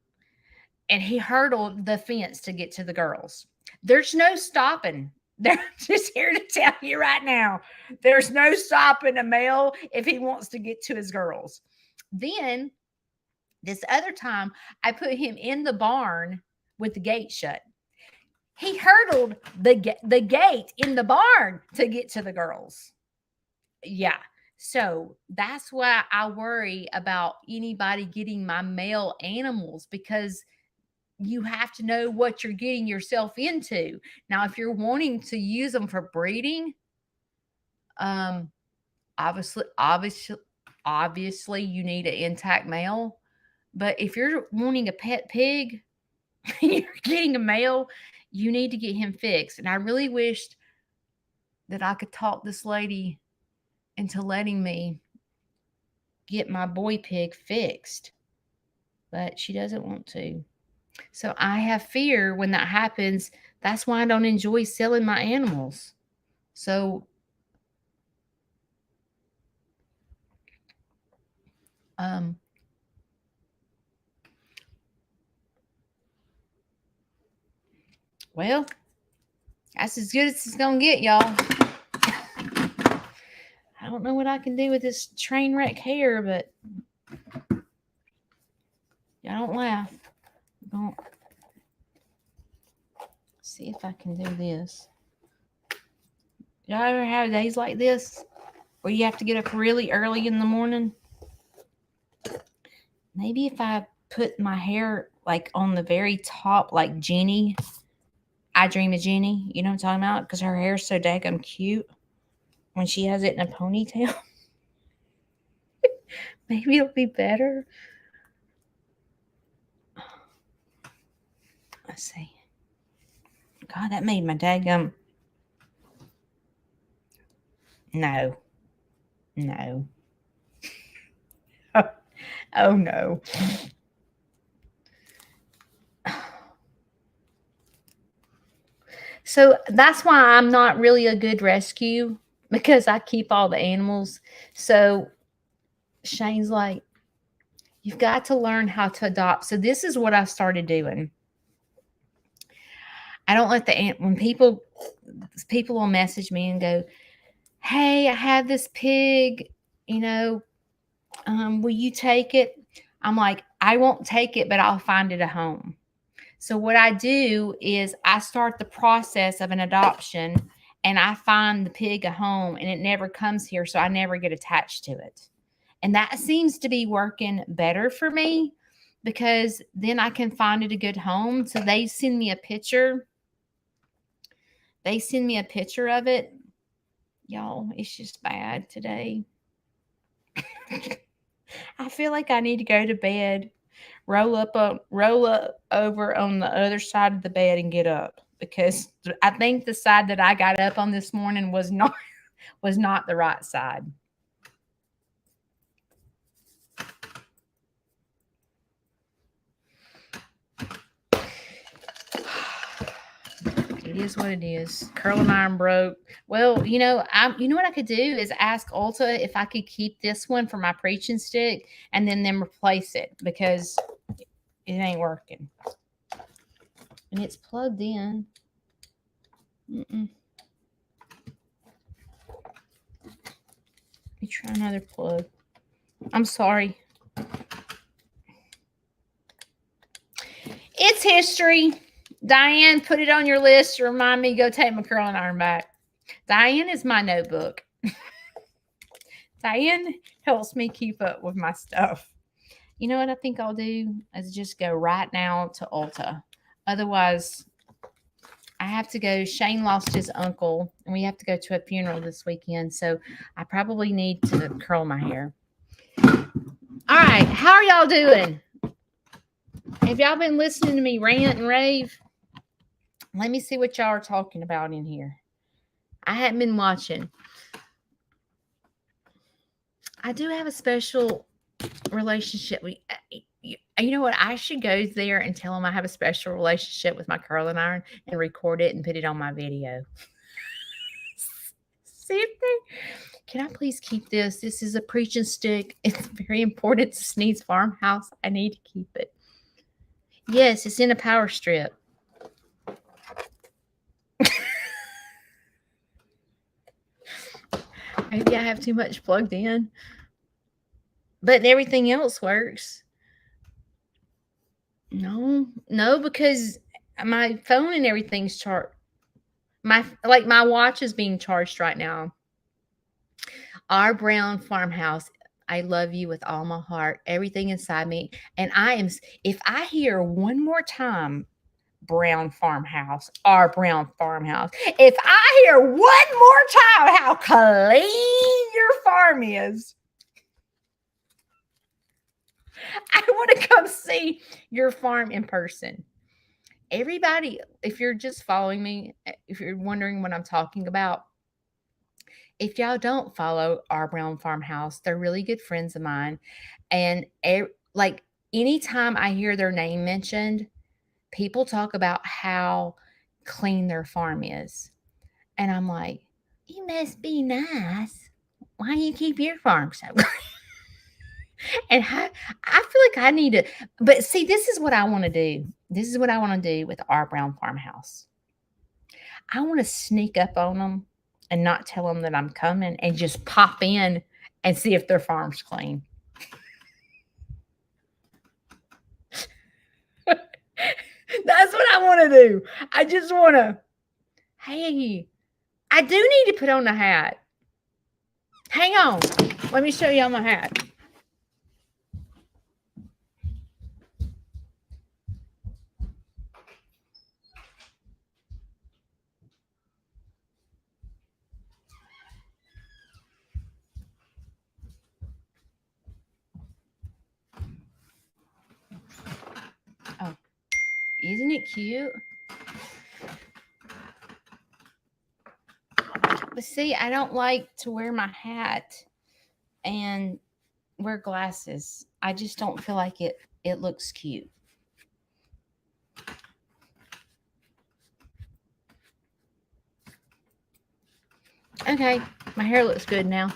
And he hurdled the fence to get to the girls. There's no stopping. They're just here to tell you right now. There's no stopping a male if he wants to get to his girls. Then this other time, I put him in the barn with the gate shut. He hurdled the gate in the barn to get to the girls. Yeah. So that's why I worry about anybody getting my male animals, because you have to know what you're getting yourself into. Now, if you're wanting to use them for breeding, um, obviously, you need an intact male. But if you're wanting a pet pig, and you're getting a male, you need to get him fixed. And I really wished that I could talk this lady into letting me get my boy pig fixed, but she doesn't want to. So I have fear when that happens. That's why I don't enjoy selling my animals. So, um, well, that's as good as it's gonna get, y'all. I don't know what I can do with this train wreck hair, but y'all don't laugh. Don't see if I can do this. Y'all ever have days like this where you have to get up really early in the morning? Maybe if I put my hair like on the very top, like Jenny, I Dream of Jenny, you know what I'm talking about? Because her hair's so daggum cute when she has it in a ponytail. Maybe it'll be better. Let's see. God, that made my daggum. No. No. Oh no. So that's why I'm not really a good rescue, because I keep all the animals. So Shane's like, you've got to learn how to adopt. So this is what I started doing. I don't let when people will message me and go, "Hey, I have this pig, you know, will you take it?" I'm like, I won't take it, but I'll find it a home. So what I do is I start the process of an adoption, and I find the pig a home, and it never comes here, so I never get attached to it. And that seems to be working better for me, because then I can find it a good home. So they send me a picture. They send me a picture of it. Y'all, it's just bad today. I feel like I need to go to bed, roll up over on the other side of the bed and get up, because I think the side that I got up on this morning was not the right side. It is what it is. Curling iron broke. Well, you know what I could do is ask Ulta if I could keep this one for my preaching stick and then replace it, because it ain't working. And it's plugged in. Let me try another plug. I'm sorry. It's history. Diane, put it on your list to remind me to go take my curling iron back. Diane is my notebook. Diane helps me keep up with my stuff. You know what I think I'll do is just go right now to Ulta. Otherwise, I have to go. Shane lost his uncle, and we have to go to a funeral this weekend. So I probably need to curl my hair. All right. How are y'all doing? Have y'all been listening to me rant and rave? Let me see what y'all are talking about in here. I hadn't been watching. I do have a special relationship. You know what? I should go there and tell them I have a special relationship with my curling iron and record it and put it on my video. See if they. Can I please keep this? This is a preaching stick. It's very important to Sneed's farmhouse. I need to keep it. Yes, it's in a power strip. Maybe I have too much plugged in. But everything else works. No, because my phone and everything's charged. My watch is being charged right now. Our brown farmhouse. I love you with all my heart, everything inside me. And if I hear one more time, brown farmhouse, our brown farmhouse, if I hear one more time how clean your farm is, I want to come see your farm in person. Everybody, if you're just following me, if you're wondering what I'm talking about, if y'all don't follow our brown farmhouse, they're really good friends of mine. And like anytime I hear their name mentioned, people talk about how clean their farm is. And I'm like, you must be nice. Why do you keep your farm so clean? And I feel like I need to, but see, this is what I want to do. This is what I want to do with our brown farmhouse. I want to sneak up on them and not tell them that I'm coming and just pop in and see if their farm's clean. That's what I want to do. I just want to, hey, I do need to put on the hat. Hang on. Let me show y'all my hat. Oh, isn't it cute? But see, I don't like to wear my hat and wear glasses. I just don't feel like it looks cute. Okay, my hair looks good now.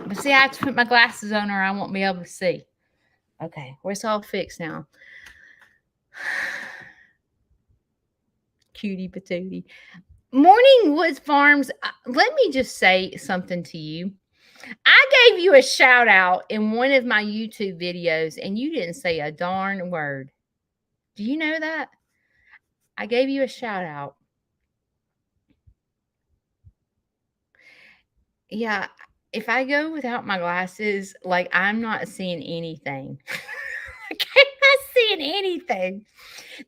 But see, I have to put my glasses on or I won't be able to see. Okay, well, it's all fixed now. Cutie patootie. Morning Woods Farms, let me just say something to you. I gave you a shout out in one of my YouTube videos and you didn't say a darn word. Do you know that? I gave you a shout out. Yeah, if I go without my glasses, like I'm not seeing anything. I'm not seeing anything.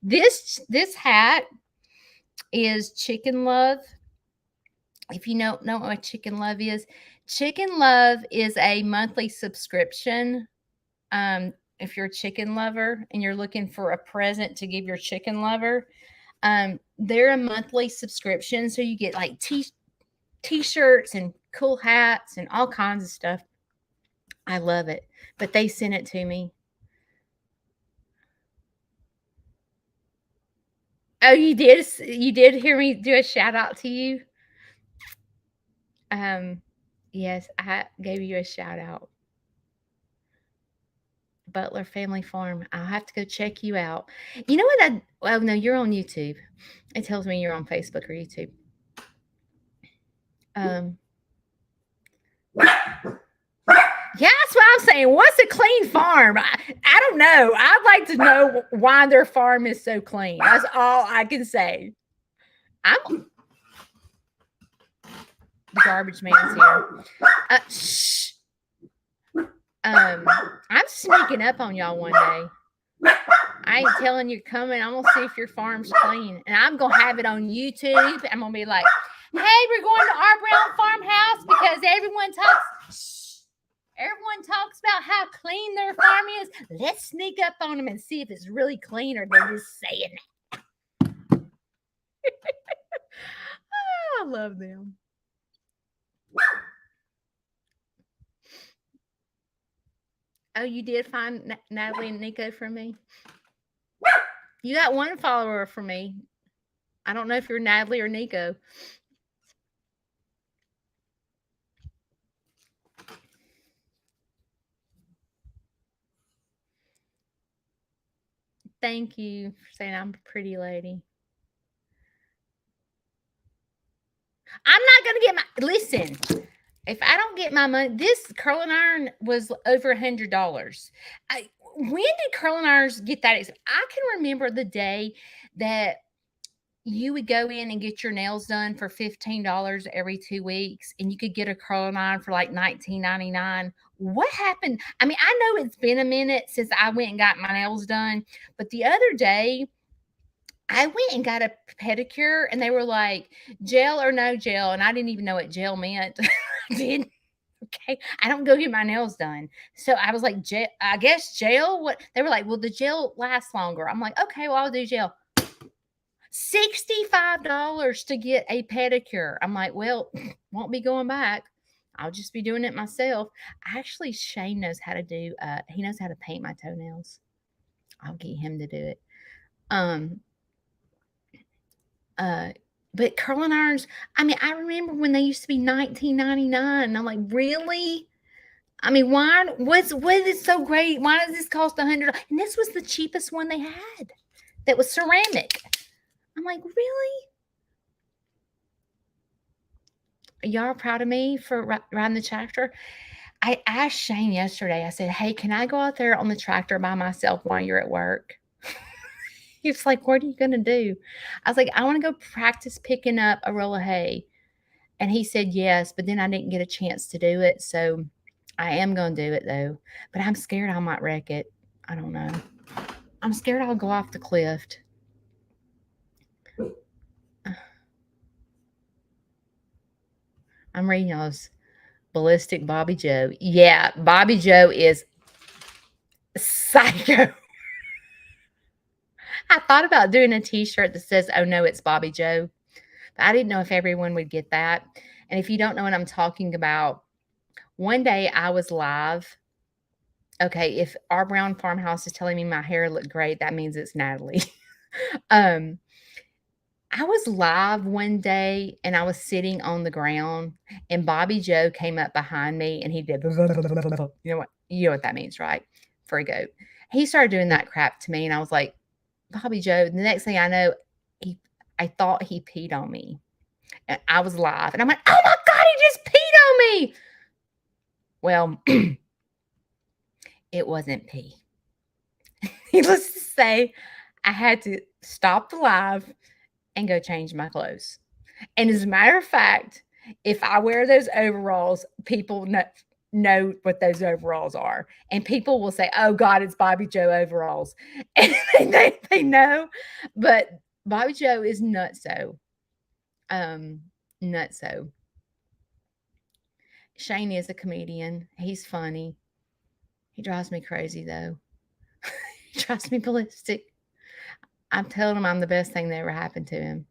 This hat is Chicken Love. If you don't know what Chicken Love is a monthly subscription. If you're a chicken lover and you're looking for a present to give your chicken lover, they're a monthly subscription. So you get like t-shirts and cool hats and all kinds of stuff. I love it. But they sent it to me. Oh, you did? You did hear me do a shout out to you? Yes, I gave you a shout out. Butler Family Farm. I'll have to go check you out. You know what? Well, no, you're on YouTube. It tells me you're on Facebook or YouTube. Yeah, that's what I'm saying. What's a clean farm? I don't know. I'd like to know why their farm is so clean. That's all I can say. The garbage man's here. Shh. I'm sneaking up on y'all one day. I ain't telling you coming. I'm gonna see if your farm's clean, and I'm gonna have it on YouTube. I'm gonna be like, "Hey, we're going to our brown farmhouse because everyone talks about how clean their farm is. Let's sneak up on them and see if it's really clean or they're just saying that." Oh, I love them. Oh, you did find Natalie and Nico for me? You got one follower for me. I don't know if you're Natalie or Nico. Thank you for saying I'm a pretty lady. I'm not gonna get my listen. If I don't get my money, this curling iron was over $100. When did curling irons get that expensive? I can remember the day that you would go in and get your nails done for $15 every 2 weeks, and you could get a curling iron for like 19.99. What happened? I mean, I know it's been a minute since I went and got my nails done, but the other day I went and got a pedicure, and they were like, gel or no gel. And I didn't even know what gel meant. I did. Okay. I don't go get my nails done. So I was like, I guess gel. What they were like, well, the gel lasts longer. I'm like, okay, well, I'll do gel. $65 to get a pedicure. I'm like, well, won't be going back. I'll just be doing it myself. Actually, Shane knows how to do he knows how to paint my toenails. I'll get him to do it. Um uh but curling irons, I mean, I remember when they used to be 19.99. I'm like, really? I mean, why what is so great? Why does this cost 100? And this was the cheapest one they had that was ceramic. I'm like, really? Y'all proud of me for riding the tractor? I asked Shane yesterday, I said, hey, can I go out there on the tractor by myself while you're at work? He was like, what are you going to do? I was like, I want to go practice picking up a roll of hay. And he said yes, but then I didn't get a chance to do it. So I am going to do it though. But I'm scared I might wreck it. I don't know. I'm scared I'll go off the cliff. I'm reading y'all's ballistic Bobby Joe. Yeah, Bobby Joe is psycho. I thought about doing a t-shirt that says, oh no, it's Bobby Joe. But I didn't know if everyone would get that. And if you don't know what I'm talking about, one day I was live. Okay, if our brown farmhouse is telling me my hair looked great, that means it's Natalie. um, I was live one day and I was sitting on the ground and Bobby Joe came up behind me and he did you know what that means, right? For a goat. He started doing that crap to me and I was like, Bobby Joe, the next thing I know, I thought he peed on me. And I was live and I'm like, oh my God, he just peed on me. Well, it wasn't pee. Needless to say, I had to stop the live and go change my clothes. And as a matter of fact, if I wear those overalls, people know what those overalls are. And people will say, oh God, it's Bobby Joe overalls. And they know. But Bobby Joe is nutso. Nutso. Shane is a comedian. He's funny. He drives me crazy though. He drives me ballistic. I'm telling him I'm the best thing that ever happened to him.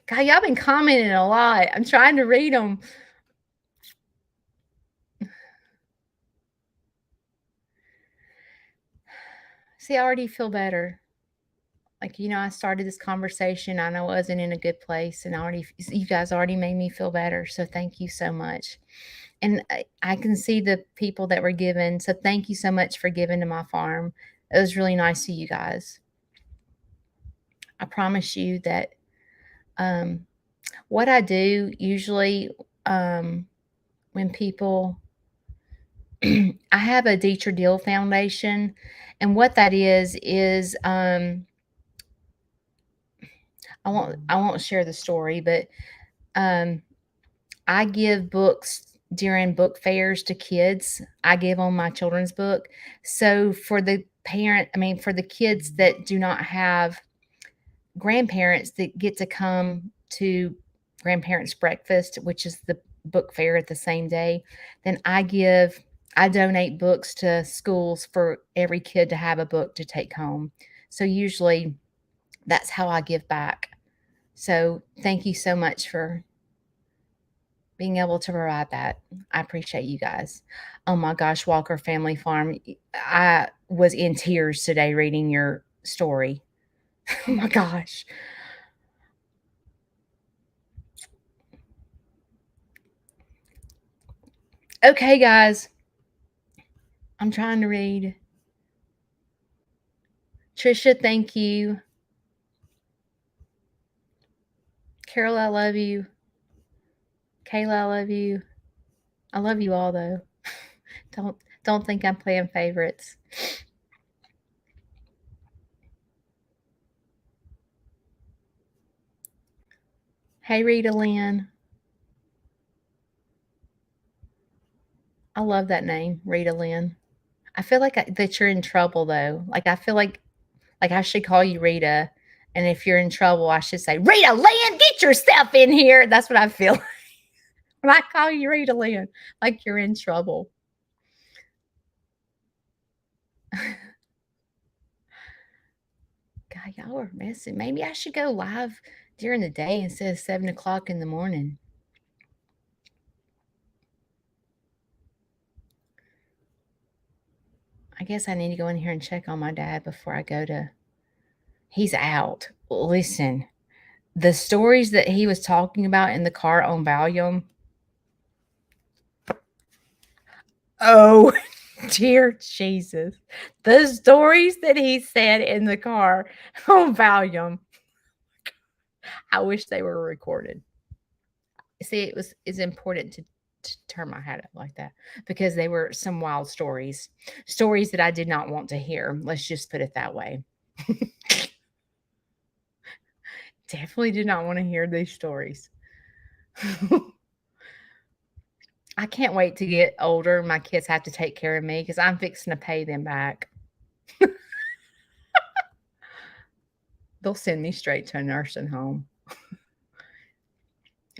God, y'all been commenting a lot. I'm trying to read them. See, I already feel better. Like, I started this conversation. I know I wasn't in a good place, and you guys already made me feel better. So thank you so much. And I can see the people that were given. So thank you so much for giving to my farm. It was really nice of you guys. I promise you that what I do usually when people, I have a Dieter Deal Foundation, and what that is I won't share the story, but um, I give books during book fairs to kids. I give on my children's book. So for the for the kids that do not have grandparents that get to come to grandparents breakfast, which is the book fair at the same day, then I donate books to schools for every kid to have a book to take home. So usually that's how I give back. So thank you so much for being able to provide that. I appreciate you guys. Oh my gosh, Walker Family Farm. I was in tears today reading your story. Oh my gosh. Okay, guys. I'm trying to read. Trisha, thank you. Carol, I love you. Kayla, I love you. I love you all though. Don't think I'm playing favorites. Hey Rita Lynn. I love that name, Rita Lynn. I feel like that you're in trouble though. Like I feel like I should call you Rita, and if you're in trouble, I should say Rita Lynn, get yourself in here. That's what I feel when I call you Rita Lynn, like you're in trouble. God, y'all are messing. Maybe I should go live during the day instead of 7 o'clock in the morning. I guess I need to go in here and check on my dad before I go to. He's out. Listen, the stories that he was talking about in the car on Valium. Oh, dear Jesus. The stories that he said in the car on Valium. I wish they were recorded. See, it's important to turn my hat up like that because they were some wild stories. Stories that I did not want to hear. Let's just put it that way. Definitely did not want to hear these stories. I can't wait to get older. My kids have to take care of me because I'm fixing to pay them back. They'll send me straight to a nursing home.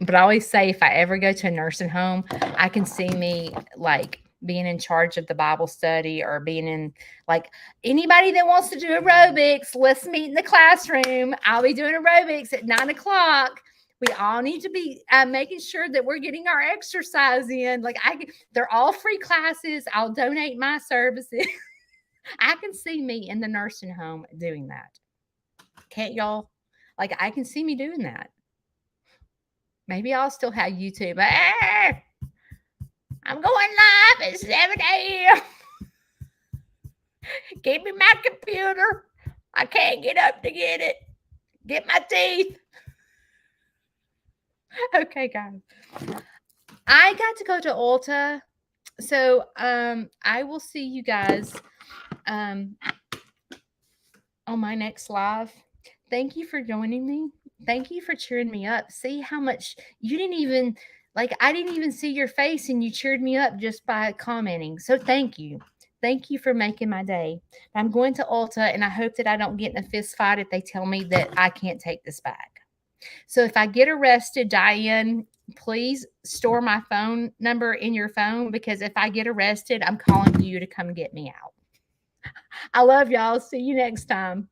But I always say if I ever go to a nursing home, I can see me like being in charge of the Bible study or being in like anybody that wants to do aerobics, let's meet in the classroom. I'll be doing aerobics at 9 o'clock. We all need to be making sure that we're getting our exercise in. They're all free classes. I'll donate my services. I can see me in the nursing home doing that. Can't y'all? Like I can see me doing that. Maybe I'll still have YouTube. I'm going live at 7 a.m. Give me my computer. I can't get up to get it. Get my teeth. Okay, guys. I got to go to Ulta. So I will see you guys on my next live. Thank you for joining me. Thank you for cheering me up. See how much you didn't even I didn't even see your face and you cheered me up just by commenting. So thank you. Thank you for making my day. I'm going to Ulta and I hope that I don't get in a fist fight if they tell me that I can't take this back. So if I get arrested, Diane, please store my phone number in your phone because if I get arrested, I'm calling you to come get me out. I love y'all. See you next time.